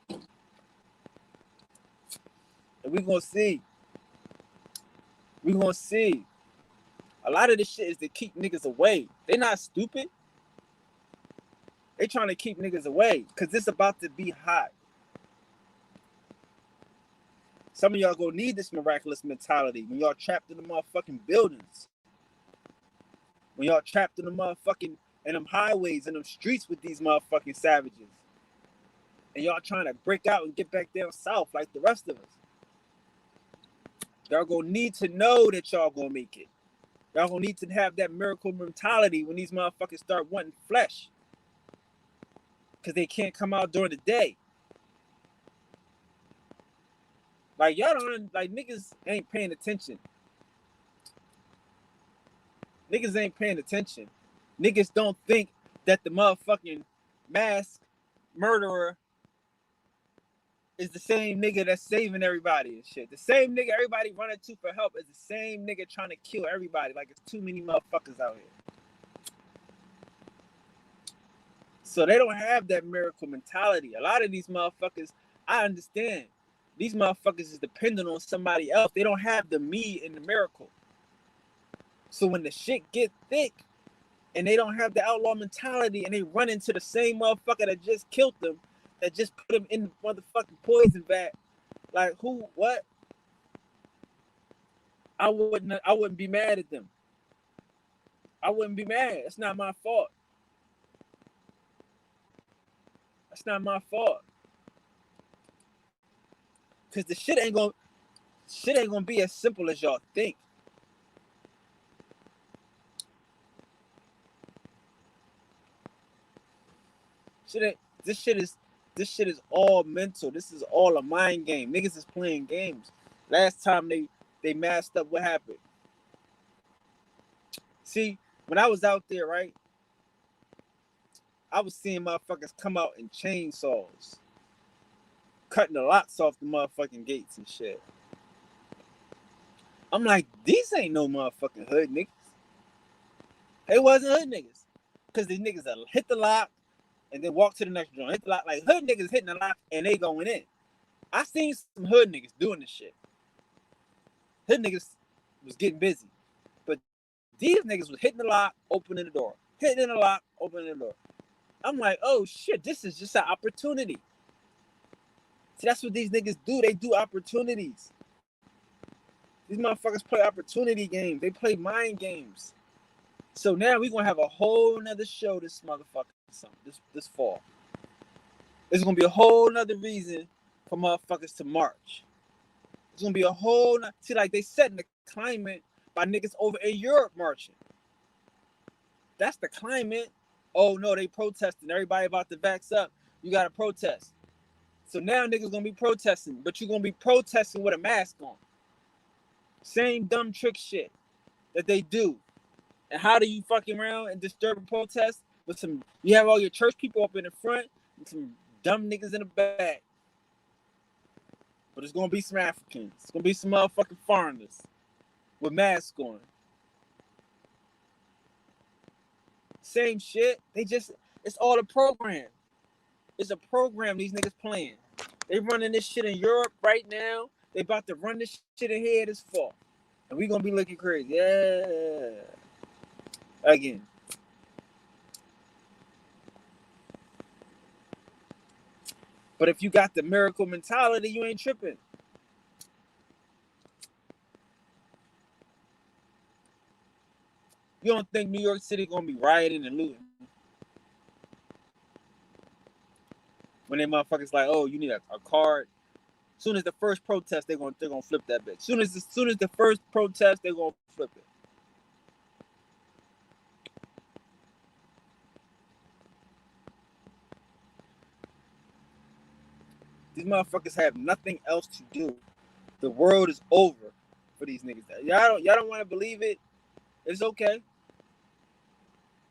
And we gonna see. We gonna see. A lot of this shit is to keep niggas away. They not stupid. They trying to keep niggas away because it's about to be hot. Some of y'all gonna need this miraculous mentality when y'all trapped in the motherfucking buildings. When y'all trapped in the motherfucking, in them highways, in them streets with these motherfucking savages. and y'all trying to break out and get back down south like the rest of us. Y'all gonna need to know that y'all gonna make it. Y'all gonna need to have that miracle mentality when these motherfuckers start wanting flesh. Because they can't come out during the day. Like, y'all don't, like, niggas ain't paying attention. Niggas ain't paying attention. Niggas don't think that the motherfucking mass murderer is the same nigga that's saving everybody and shit. The same nigga everybody running to for help is the same nigga trying to kill everybody. Like, it's too many motherfuckers out here. So they don't have that miracle mentality. A lot of these motherfuckers, I understand. These motherfuckers is dependent on somebody else. They don't have the me in the miracle. So when the shit get thick and they don't have the outlaw mentality and they run into the same motherfucker that just killed them, that just put them in the motherfucking poison vat, like who, what? I wouldn't be mad at them. I wouldn't be mad. It's not my fault. That's not my fault. Cause the shit ain't gonna be as simple as y'all think. This shit is all mental. This is all a mind game. Niggas is playing games. Last time they masked up, what happened? See, when I was out there, right, I was seeing motherfuckers come out in chainsaws, cutting the locks off the motherfucking gates and shit. I'm like, these ain't no motherfucking hood niggas. They wasn't hood niggas. Cause these niggas hit the lock and then walk to the next joint. Hit the lock. Like, hood niggas hitting the lock and they going in. I seen some hood niggas doing this shit. Hood niggas was getting busy. But these niggas was hitting the lock, opening the door. Hitting the lock, opening the door. I'm like, oh shit, this is just an opportunity. See, that's what these niggas do. They do opportunities. These motherfuckers play opportunity games. They play mind games. So now we're gonna have a whole nother show this motherfucker this fall. There's gonna be a whole nother reason for motherfuckers to march. It's gonna be a whole see, like they setting the climate by niggas over in Europe marching. That's the climate. Oh no, they protesting. Everybody about to vax up. You gotta protest. So now niggas gonna be protesting, but you're gonna be protesting with a mask on. Same dumb trick shit that they do. And how do you fucking around and disturb a protest with some? You have all your church people up in the front and some dumb niggas in the back. But it's gonna be some Africans. It's gonna be some motherfucking foreigners with masks on. Same shit. It's all a program. It's a program these niggas playing. They running this shit in Europe right now. They about to run this shit in here this fall. And we gonna be looking crazy. Yeah. Again. But if you got the miracle mentality, you ain't tripping. You don't think New York City gonna be rioting and looting? When they motherfuckers like, oh, you need a card. As soon as the first protest, they're gonna flip that bitch. Soon as the first protest, they're gonna flip it. These motherfuckers have nothing else to do. The world is over for these niggas. Y'all don't want to believe it. It's okay.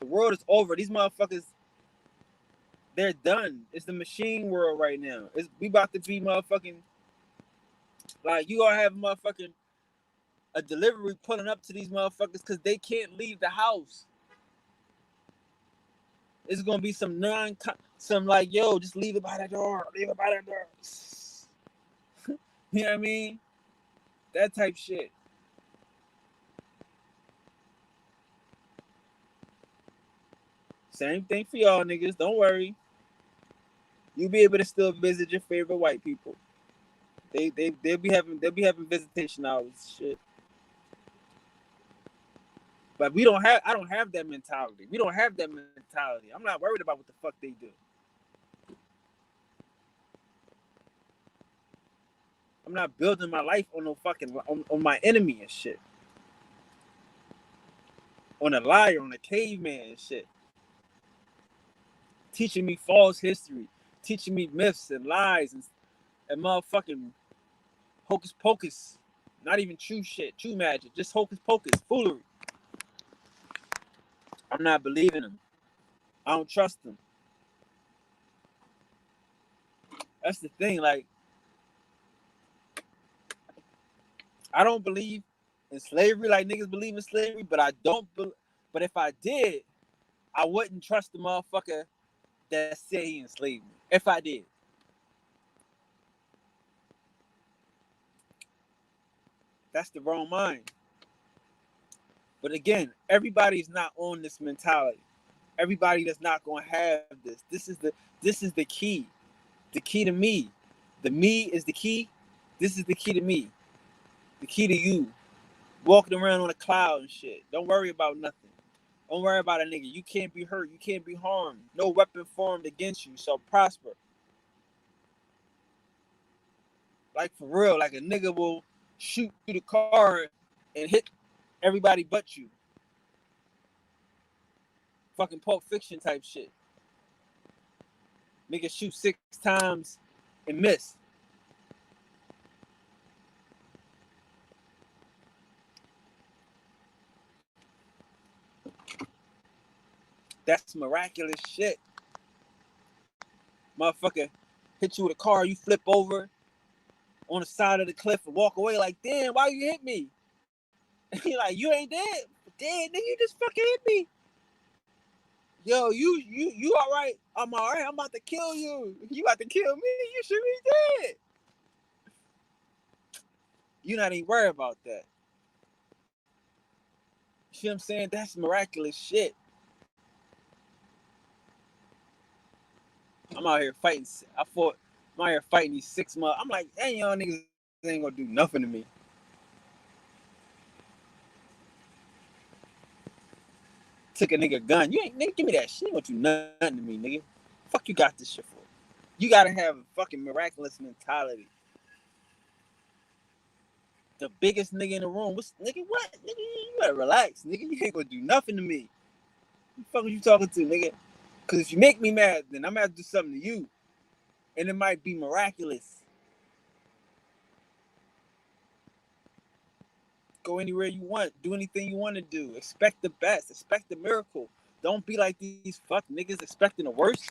The world is over. These motherfuckers, they're done. It's the machine world right now. We about to be motherfucking, like, you gonna have motherfucking a delivery pulling up to these motherfuckers because they can't leave the house. It's gonna be some like, yo, just leave it by the door. Leave it by the door. You know what I mean? That type shit. Same thing for y'all niggas. Don't worry. You'll be able to still visit your favorite white people. They'll be having visitation hours, shit. But I don't have that mentality. We don't have that mentality. I'm not worried about what the fuck they do. I'm not building my life on no fucking on my enemy and shit. On a liar, on a caveman and shit. Teaching me false history, teaching me myths and lies and motherfucking hocus pocus. Not even true shit, true magic, just hocus pocus, foolery. I'm not believing him. I don't trust him. That's the thing. Like, I don't believe in slavery like niggas believe in slavery, but I don't. But if I did, I wouldn't trust the motherfucker that said he enslaved me. If I did, that's the wrong mind. But again, everybody's not on this mentality. Everybody that's not gonna have this. This is the key. The key to me. The me is the key. This is the key to me. The key to you. Walking around on a cloud and shit. Don't worry about nothing. Don't worry about a nigga. You can't be hurt. You can't be harmed. No weapon formed against you shall prosper. Like for real, like a nigga will shoot through the car and hit everybody but you. Fucking Pulp Fiction type shit. Nigga shoot 6 times and miss. That's miraculous shit. Motherfucker hit you with a car, you flip over on the side of the cliff and walk away like, damn, why you hit me? He like, you ain't dead. Dead, nigga, you just fucking hit me. Yo, you all right? I'm all right. I'm about to kill you. You about to kill me? You should be dead. You not even worried about that. You see what I'm saying? That's miraculous shit. I'm out here fighting. I'm out here fighting these 6 months. I'm like, dang, y'all niggas ain't gonna do nothing to me. Took a nigga gun. You ain't, nigga, give me that shit. You ain't gonna do nothing to me, nigga. Fuck you got this shit for? You gotta have a fucking miraculous mentality. The biggest nigga in the room. What's nigga? What? Nigga, you better relax, nigga. You ain't gonna do nothing to me. Who the fuck are you talking to, nigga? Cause if you make me mad, then I'm gonna have to do something to you. And it might be miraculous. Go anywhere you want. Do anything you want to do. Expect the best. Expect the miracle. Don't be like these fuck niggas expecting the worst.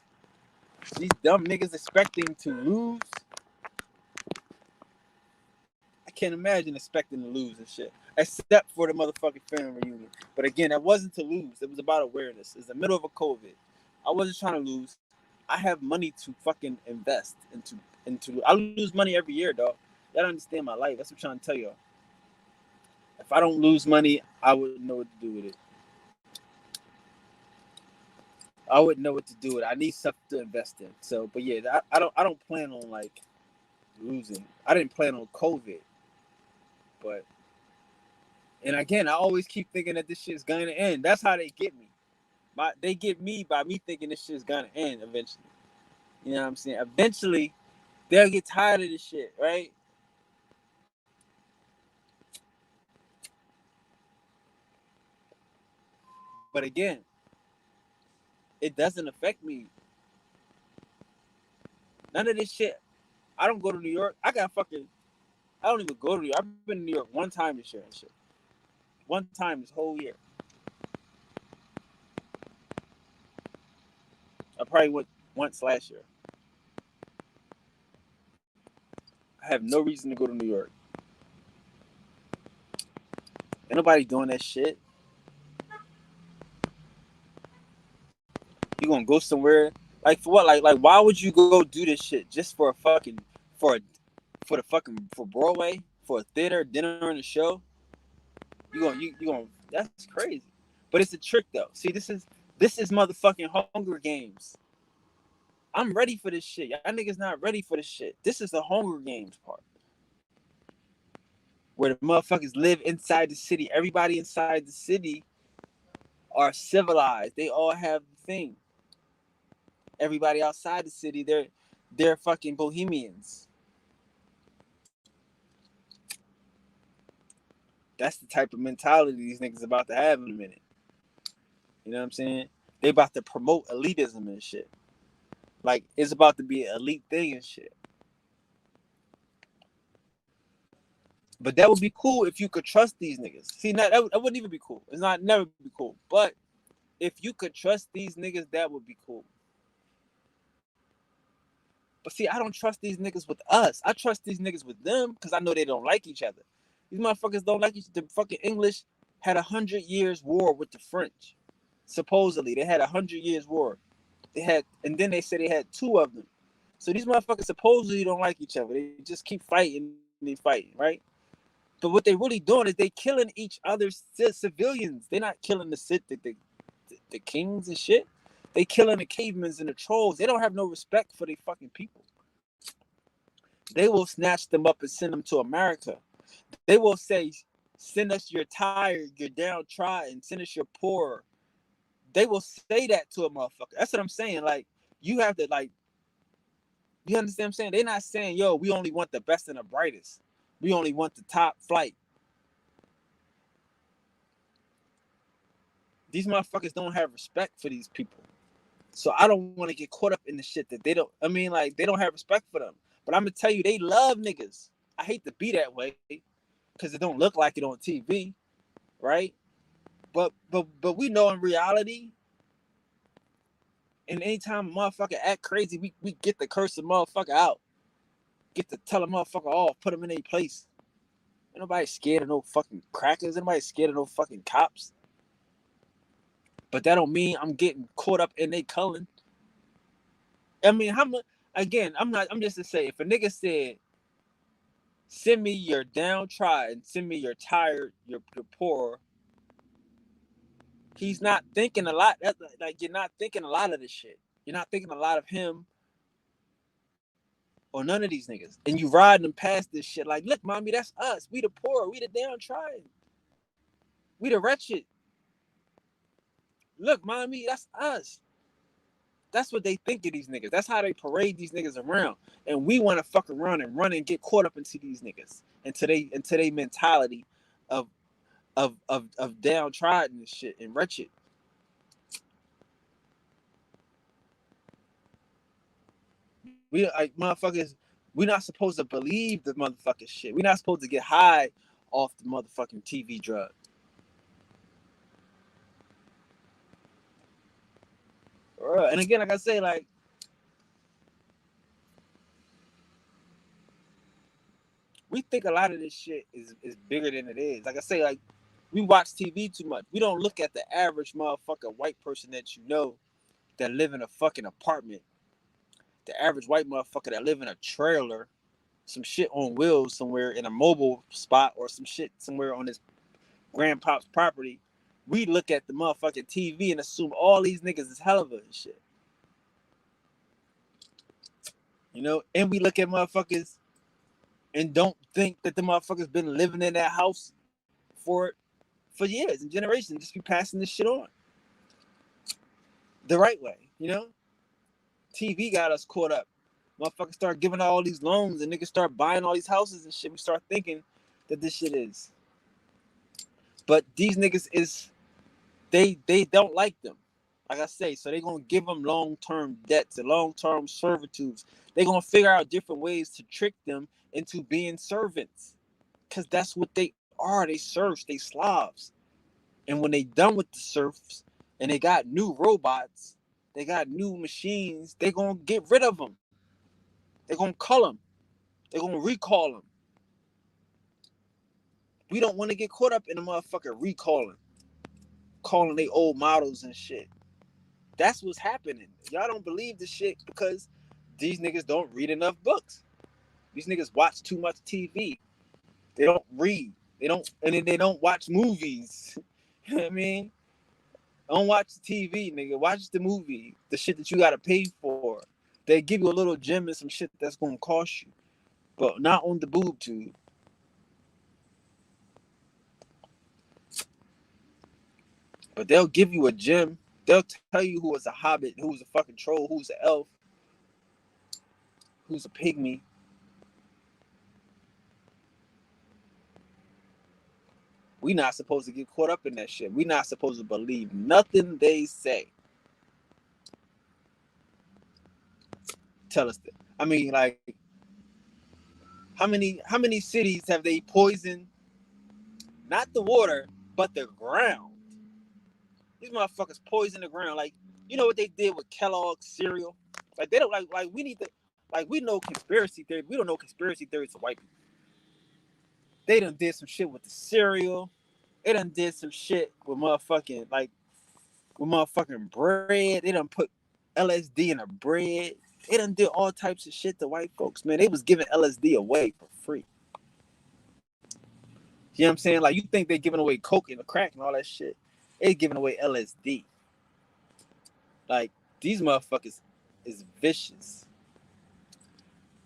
These dumb niggas expecting to lose. I can't imagine expecting to lose and shit. Except for the motherfucking family reunion. But again, that wasn't to lose. It was about awareness. It's the middle of a COVID. I wasn't trying to lose. I have money to fucking invest into. I lose money every year, dog. Y'all don't understand my life. That's what I'm trying to tell y'all. If I don't lose money, I wouldn't know what to do with it. I wouldn't know what to do with it. I need something to invest in. So, but yeah, I don't plan on like losing. I didn't plan on COVID, but and again, I always keep thinking that this shit's gonna end. That's how they get me. They get me by me thinking this shit's gonna end eventually. You know what I'm saying? Eventually, they'll get tired of this shit, right? But again, it doesn't affect me. None of this shit. I don't go to New York. I don't even go to New York. I've been to New York one time this year and shit. One time this whole year. I probably went once last year. I have no reason to go to New York. Ain't nobody doing that shit. You gonna go somewhere like for what? Like why would you go do this shit just for a fucking for a for the fucking for Broadway for a theater dinner and a show? You gonna that's crazy. But it's a trick though. See, this is motherfucking Hunger Games. I'm ready for this shit. Y'all niggas not ready for this shit. This is the Hunger Games part. Where the motherfuckers live inside the city. Everybody inside the city are civilized. They all have the thing. Everybody outside the city, they're fucking bohemians. That's the type of mentality these niggas about to have in a minute. You know what I'm saying? They about to promote elitism and shit. Like it's about to be an elite thing and shit. But that would be cool if you could trust these niggas. See, that wouldn't even be cool. It's not never be cool. But if you could trust these niggas, that would be cool. But see, I don't trust these niggas with us. I trust these niggas with them because I know they don't like each other. These motherfuckers don't like each other. The fucking English had 100 years war with the French. Supposedly, they had 100 years war. They had, and then they said they had 2 of them. So these motherfuckers supposedly don't like each other. They just keep fighting and fighting, right? But what they really doing is they killing each other's civilians. They're not killing the kings and shit. They killing the cavemen and the trolls. They don't have no respect for their fucking people. They will snatch them up and send them to America. They will say, send us your tired, your downtrodden, send us your poor. They will say that to a motherfucker. That's what I'm saying. Like, you have to, like, you understand what I'm saying? They're not saying, yo, we only want the best and the brightest. We only want the top flight. These motherfuckers don't have respect for these people. So I don't want to get caught up in the shit that they don't, I mean, like, they don't have respect for them. But I'm going to tell you, they love niggas. I hate to be that way because it don't look like it on TV, right? But we know in reality, and anytime a motherfucker act crazy, we get to curse the motherfucker out. Get to tell a motherfucker off, put them in their place. Ain't nobody scared of no fucking crackers. Ain't nobody scared of no fucking cops. But that don't mean I'm getting caught up in they culling. I mean, how much? Again, I'm just to say, if a nigga said, send me your downtrodden, send me your tired, your poor, he's not thinking a lot. That's like, you're not thinking a lot of this shit. You're not thinking a lot of him or none of these niggas. And you riding them past this shit like, look, mommy, that's us. We the poor. We the downtrodden. We the wretched. Look, mommy, that's us. That's what they think of these niggas. That's how they parade these niggas around. And we want to fuck around and run and get caught up into these niggas. Into they mentality of downtrodden and shit and wretched. We like motherfuckers, we're not supposed to believe the motherfucking shit. We're not supposed to get high off the motherfucking TV drug. And again, like I say, like, we think a lot of this shit is bigger than it is. Like I say, like, we watch TV too much. We don't look at the average motherfucking white person that you know that live in a fucking apartment. The average white motherfucker that live in a trailer, some shit on wheels somewhere in a mobile spot or some shit somewhere on his grandpop's property. We look at the motherfucking TV and assume all these niggas is hell of a shit. You know? And we look at motherfuckers and don't think that the motherfuckers been living in that house for years and generations, just be passing this shit on the right way, you know? TV got us caught up. Motherfuckers start giving out all these loans and niggas start buying all these houses and shit. We start thinking that this shit is. But these niggas is, they don't like them. Like I say, so they gonna give them long-term debts and long-term servitudes. They gonna figure out different ways to trick them into being servants. Cause that's what they are. They serfs, they Slavs. And when they done with the serfs and they got new robots, they got new machines, they gonna get rid of them. They're gonna cull them. They're gonna recall them. We don't want to get caught up in a motherfucker recalling, calling they old models and shit. That's what's happening. Y'all don't believe this shit because these niggas don't read enough books. These niggas watch too much TV. They don't read. They don't, and then they don't watch movies. You know what I mean? Don't watch the TV, nigga. Watch the movie. The shit that you gotta pay for. They give you a little gem and some shit that's gonna cost you, but not on the boob tube. But they'll give you a gem. They'll tell you who was a hobbit, who was a fucking troll, who's an elf, who's a pygmy. We not supposed to get caught up in that shit. We not supposed to believe nothing they say. Tell us that. I mean, like, how many cities have they poisoned? Not the water, but the ground. These motherfuckers poison the ground. Like, you know what they did with Kellogg's cereal? Like, they don't like we need to, like, we know conspiracy theory. We don't know conspiracy theories to white people. They done did some shit with the cereal. They done did some shit with motherfucking, like, with motherfucking bread. They done put LSD in the bread. They done did all types of shit to white folks, man. They was giving LSD away for free. You know what I'm saying? Like, you think they giving away coke and the crack and all that shit. They giving away LSD. Like, these motherfuckers is vicious.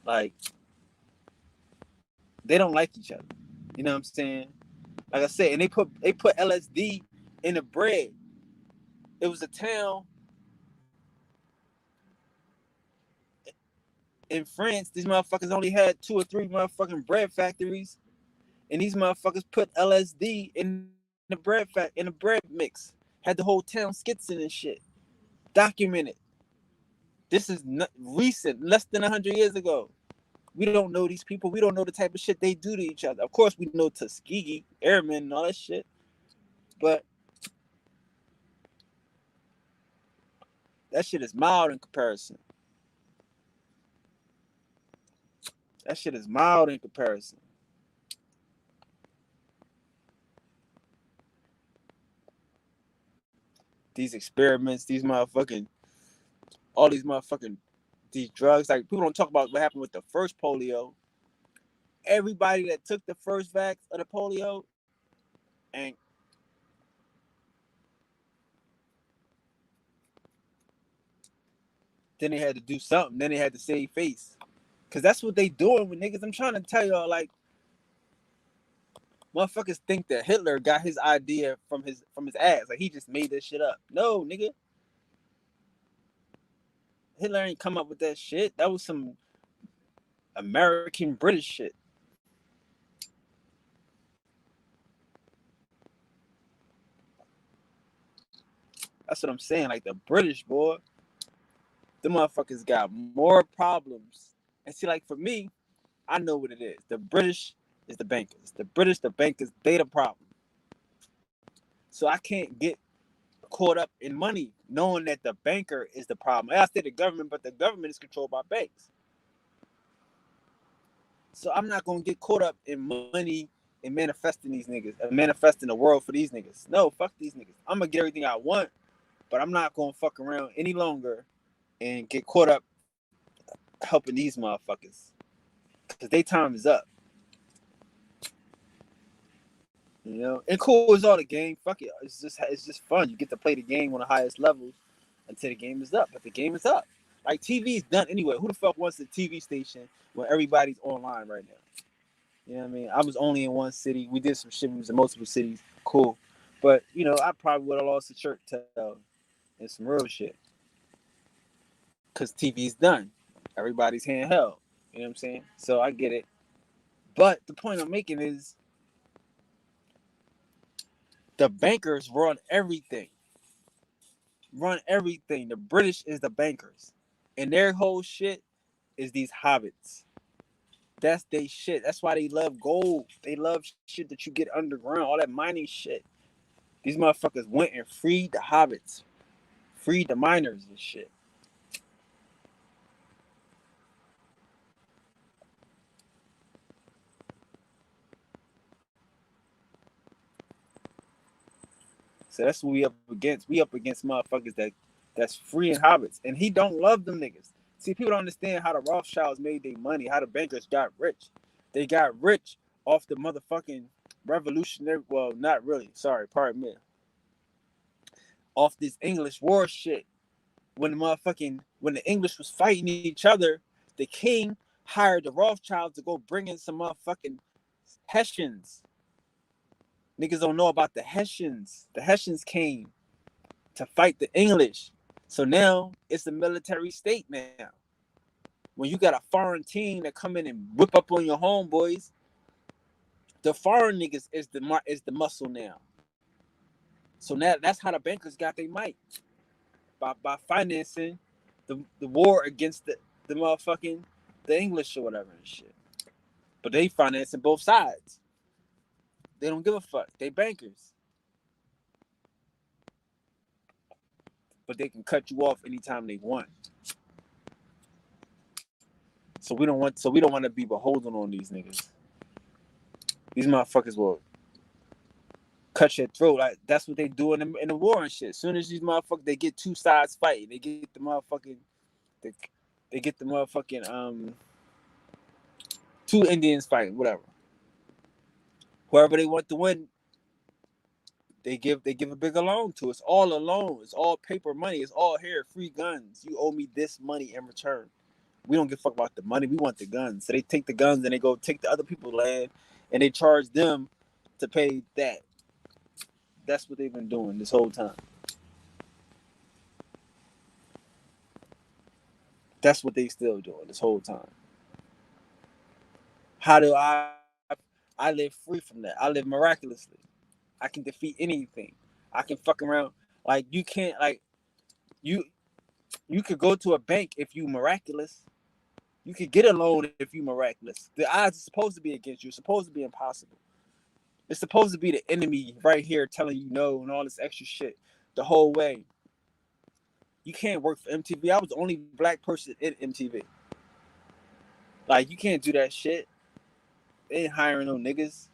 Like, they don't like each other. You know what I'm saying? Like I said, and they put LSD in the bread. It was a town in France. These motherfuckers only had 2 or 3 motherfucking bread factories, and these motherfuckers put LSD in the bread mix. Had the whole town skitzing and shit. Documented. This is not recent, less than 100 years ago. We don't know these people. We don't know the type of shit they do to each other. Of course, we know Tuskegee Airmen and all that shit, but that shit is mild in comparison. That shit is mild in comparison. These experiments, these motherfucking, all these motherfucking, these drugs. Like, people don't talk about what happened with the first polio. Everybody that took the first vax of the polio, and then they had to do something. Then they had to save face. Because that's what they doing with niggas. I'm trying to tell y'all, like, motherfuckers think that Hitler got his idea from his ass. Like, he just made this shit up. No, nigga. Hitler ain't come up with that shit. That was some American British shit. That's what I'm saying. Like, the British, boy, the motherfuckers got more problems. And see, like, for me, I know what it is. The British is the bankers. The bankers, they the problem. So I can't get caught up in money knowing that the banker is the problem. I say the government, but the government is controlled by banks. So I'm not going to get caught up in money and manifesting these niggas, and manifesting the world for these niggas. No, fuck these niggas. I'm going to get everything I want, but I'm not going to fuck around any longer and get caught up helping these motherfuckers. Because their time is up. You know, and cool is all the game. Fuck it. It's just fun. You get to play the game on the highest levels until the game is up. But the game is up. Like, TV's done anyway. Who the fuck wants a TV station when everybody's online right now? You know what I mean? I was only in one city. We did some shit. We was in multiple cities. Cool. But, you know, I probably would have lost a shirt tail and some real shit. Because TV's done. Everybody's handheld. You know what I'm saying? So I get it. But the point I'm making is the bankers run everything. The British is the bankers. And their whole shit is these hobbits. That's their shit. That's why they love gold. They love shit that you get underground. All that mining shit. These motherfuckers went and freed the hobbits. Freed the miners and shit. So that's what we up against. We up against motherfuckers that's freeing hobbits. And he don't love them niggas. See, people don't understand how the Rothschilds made their money, how the bankers got rich. They got rich off the motherfucking revolutionary, well, not really, sorry, pardon me. Off this English war shit. When the English was fighting each other, the king hired the Rothschilds to go bring in some motherfucking Hessians. Niggas don't know about the Hessians. The Hessians came to fight the English. So now it's a military state now. When you got a foreign team that come in and whip up on your homeboys, The foreign niggas is the muscle now. So now that's how the bankers got their might by financing the war against the motherfucking the English or whatever and shit. But they financing both sides. They don't give a fuck. They bankers. But they can cut you off anytime they want. So we don't want to be beholden on these niggas. These motherfuckers will cut your throat. Like that's what they do in the war and shit. As soon as these motherfuckers they get two sides fighting, they, they get the motherfucking two Indians fighting, whatever. Whoever they want to win, they give a bigger loan to. It's all a loan. It's all paper money. It's all here, free guns. You owe me this money in return. We don't give a fuck about the money. We want the guns. So they take the guns and they go take the other people's land and they charge them to pay that. That's what they've been doing this whole time. That's what they still doing this whole time. How do I live free from that? I live miraculously. I can defeat anything. I can fuck around. Like you can't like you could go to a bank if you miraculous. You could get a loan if you miraculous. The odds are supposed to be against you. It's supposed to be impossible. It's supposed to be the enemy right here telling you no and all this extra shit the whole way. You can't work for MTV. I was the only black person in MTV. Like you can't do that shit. They ain't hiring no niggas.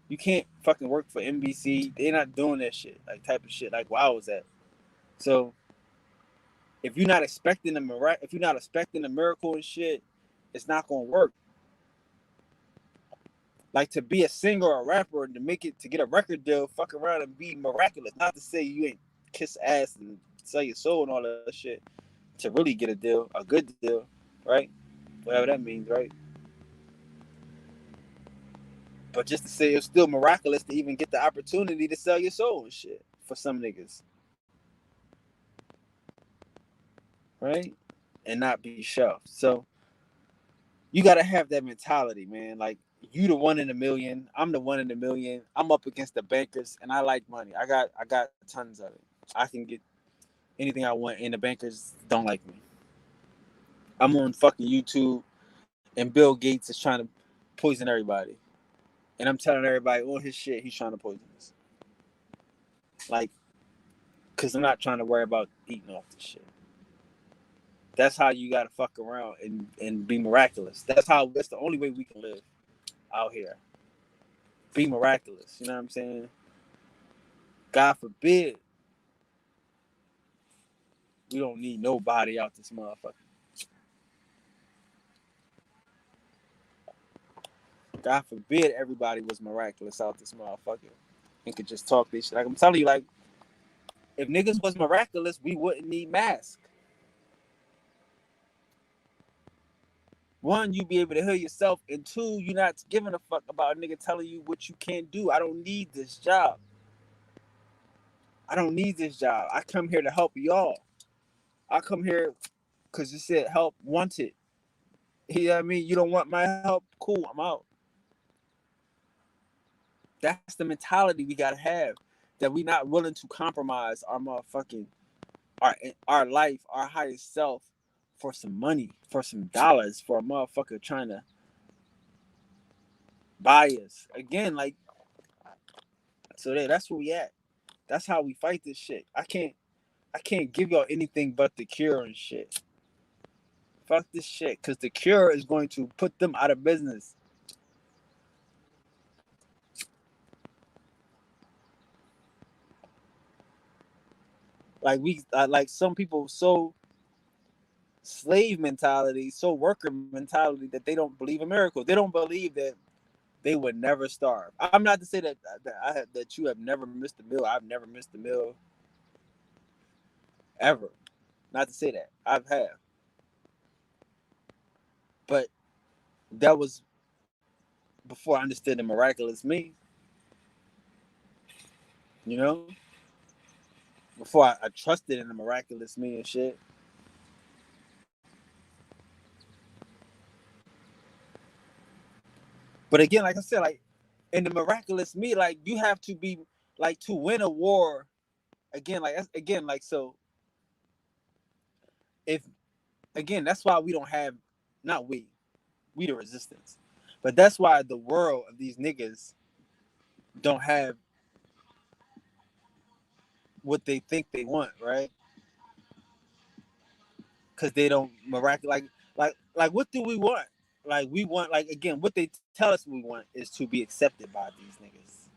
You can't fucking work for NBC. They're not doing that shit. Like type of shit. Like where I was at. So if you're not expecting a miracle and shit, it's not gonna work. Like to be a singer or a rapper and to get a record deal, fuck around and be miraculous. Not to say you ain't kiss ass and sell your soul and all that shit to really get a deal, a good deal, right? Whatever that means, right? But just to say it's still miraculous to even get the opportunity to sell your soul and shit for some niggas, right? And not be shelved. So you gotta have that mentality, man. Like you the one in a million. I'm the one in a million. I'm up against the bankers, and I like money. I got tons of it. I can get anything I want, and the bankers don't like me. I'm on fucking YouTube, and Bill Gates is trying to poison everybody, and I'm telling everybody on his shit he's trying to poison us. Like, cause I'm not trying to worry about eating off this shit. That's how you gotta fuck around and be miraculous. That's the only way we can live out here. Be miraculous. You know what I'm saying? God forbid we don't need nobody out this motherfucker. God forbid everybody was miraculous out this motherfucker and could just talk this shit. Like I'm telling you, like if niggas was miraculous, we wouldn't need masks. One, you be able to heal yourself, and two, you're not giving a fuck about a nigga telling you what you can't do. I don't need this job. I don't need this job. I come here to help y'all. I come here because you said help wanted. You know what I mean? You don't want my help? Cool, I'm out. That's the mentality we gotta have. That we not willing to compromise our motherfucking our life, our highest self for some money, for some dollars, for a motherfucker trying to buy us. Again, like so that's where we at. That's how we fight this shit. I can't give y'all anything but the cure and shit. Fuck this shit. Cause the cure is going to put them out of business. Like some people so slave mentality, so worker mentality that they don't believe in miracles. They don't believe that they would never starve. I'm not to say that you have never missed a meal. I've never missed a meal ever. Not to say that I've have, but that was before I understood the miraculous me. You know, before I trusted in the miraculous me and shit. But again, like I said, like in the miraculous me, like you have to be like to win a war. Again, like so. If again, that's why we don't have, not we the resistance, but that's why the world of these niggas don't have what they think they want, right? Because they don't like what do we want? Like we want, like again, what they tell us we want is to be accepted by these niggas.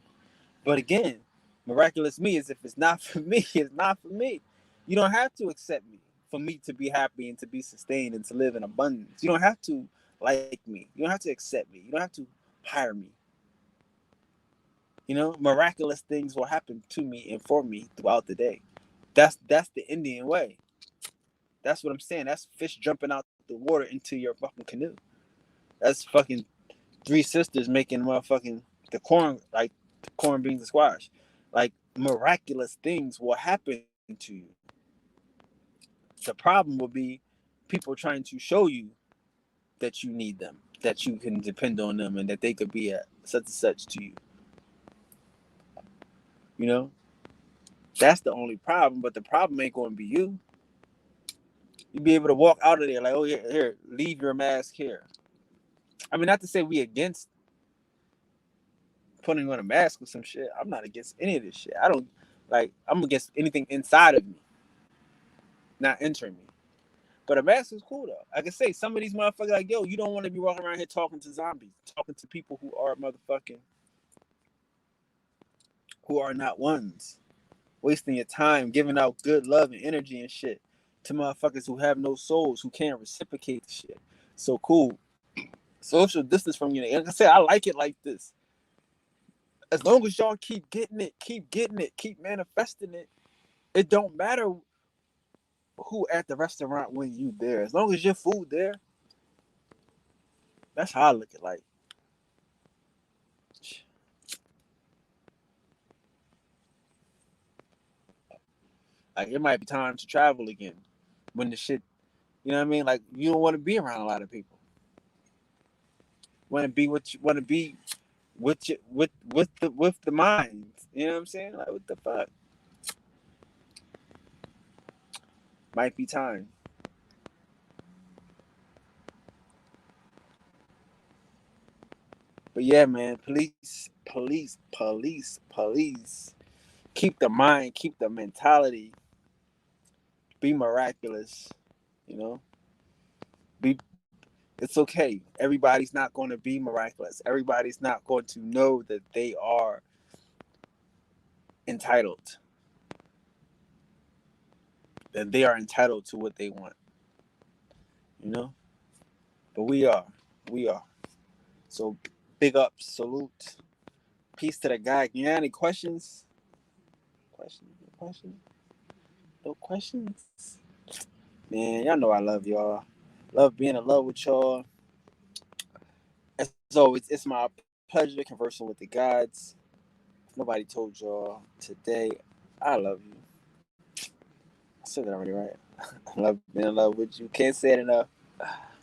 But again, miraculous me is if it's not for me, it's not for me. You don't have to accept me for me to be happy and to be sustained and to live in abundance. You don't have to like me. You don't have to accept me. You don't have to hire me. Miraculous things will happen to me and for me throughout the day. That's the Indian way. That's what I'm saying. That's fish jumping out the water into your fucking canoe. That's fucking three sisters making motherfucking the corn, like the corn beans and squash. Like miraculous things will happen to you. The problem will be people trying to show you that you need them, that you can depend on them, and that they could be a such and such to you. You know, that's the only problem. But the problem ain't going to be you. You be able to walk out of there like, oh yeah, here, leave your mask here. I mean, not to say we against putting on a mask or some shit. I'm not against any of this shit. I don't like. I'm against anything inside of me, not entering me. But a mask is cool though. I can say some of these motherfuckers like, yo, you don't want to be walking around here talking to zombies, talking to people who are not ones, wasting your time, giving out good love and energy and shit to motherfuckers who have no souls, who can't reciprocate the shit. So cool. Social distance from you. Like I said, I like it like this. As long as y'all keep getting it, keep manifesting it, it don't matter who at the restaurant when you there. As long as your food there, that's how I look at like. Like it might be time to travel again when the shit, you know what I mean? Like you don't want to be around a lot of people. Want to be what you want to be with your, with the mind. You know what I'm saying? Like what the fuck? Might be time. But yeah, man, police. Keep the mind, keep the mentality. Be miraculous. You know, be. It's okay. Everybody's not going to be miraculous. Everybody's not going to know that they are entitled. That they are entitled to what they want. You know, but we are. We are. So big up, salute, peace to the guy. You have any questions? Questions? No questions? Man, y'all know I love y'all. Love being in love with y'all. As always, it's my pleasure conversing with the gods. If nobody told y'all today, I love you. I said that already, right? I love being in love with you. Can't say it enough.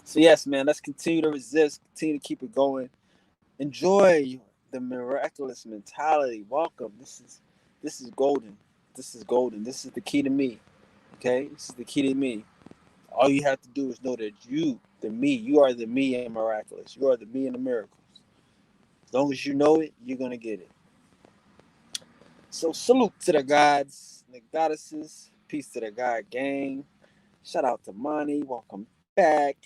So yes, man, let's continue to resist, continue to keep it going. Enjoy the miraculous mentality. Welcome. This is golden. This is golden. This is the key to me. Okay? This is the key to me. All you have to do is know that you are the me and miraculous. You are the me and the miracles. As long as you know it, you're gonna get it. So salute to the gods, the goddesses. Peace to the God gang. Shout out to Monty. Welcome back.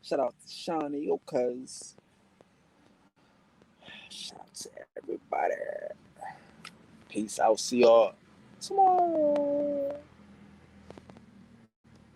Shout out to Shawnee, yo cuz. Shout out to everybody. Peace. I'll see y'all tomorrow.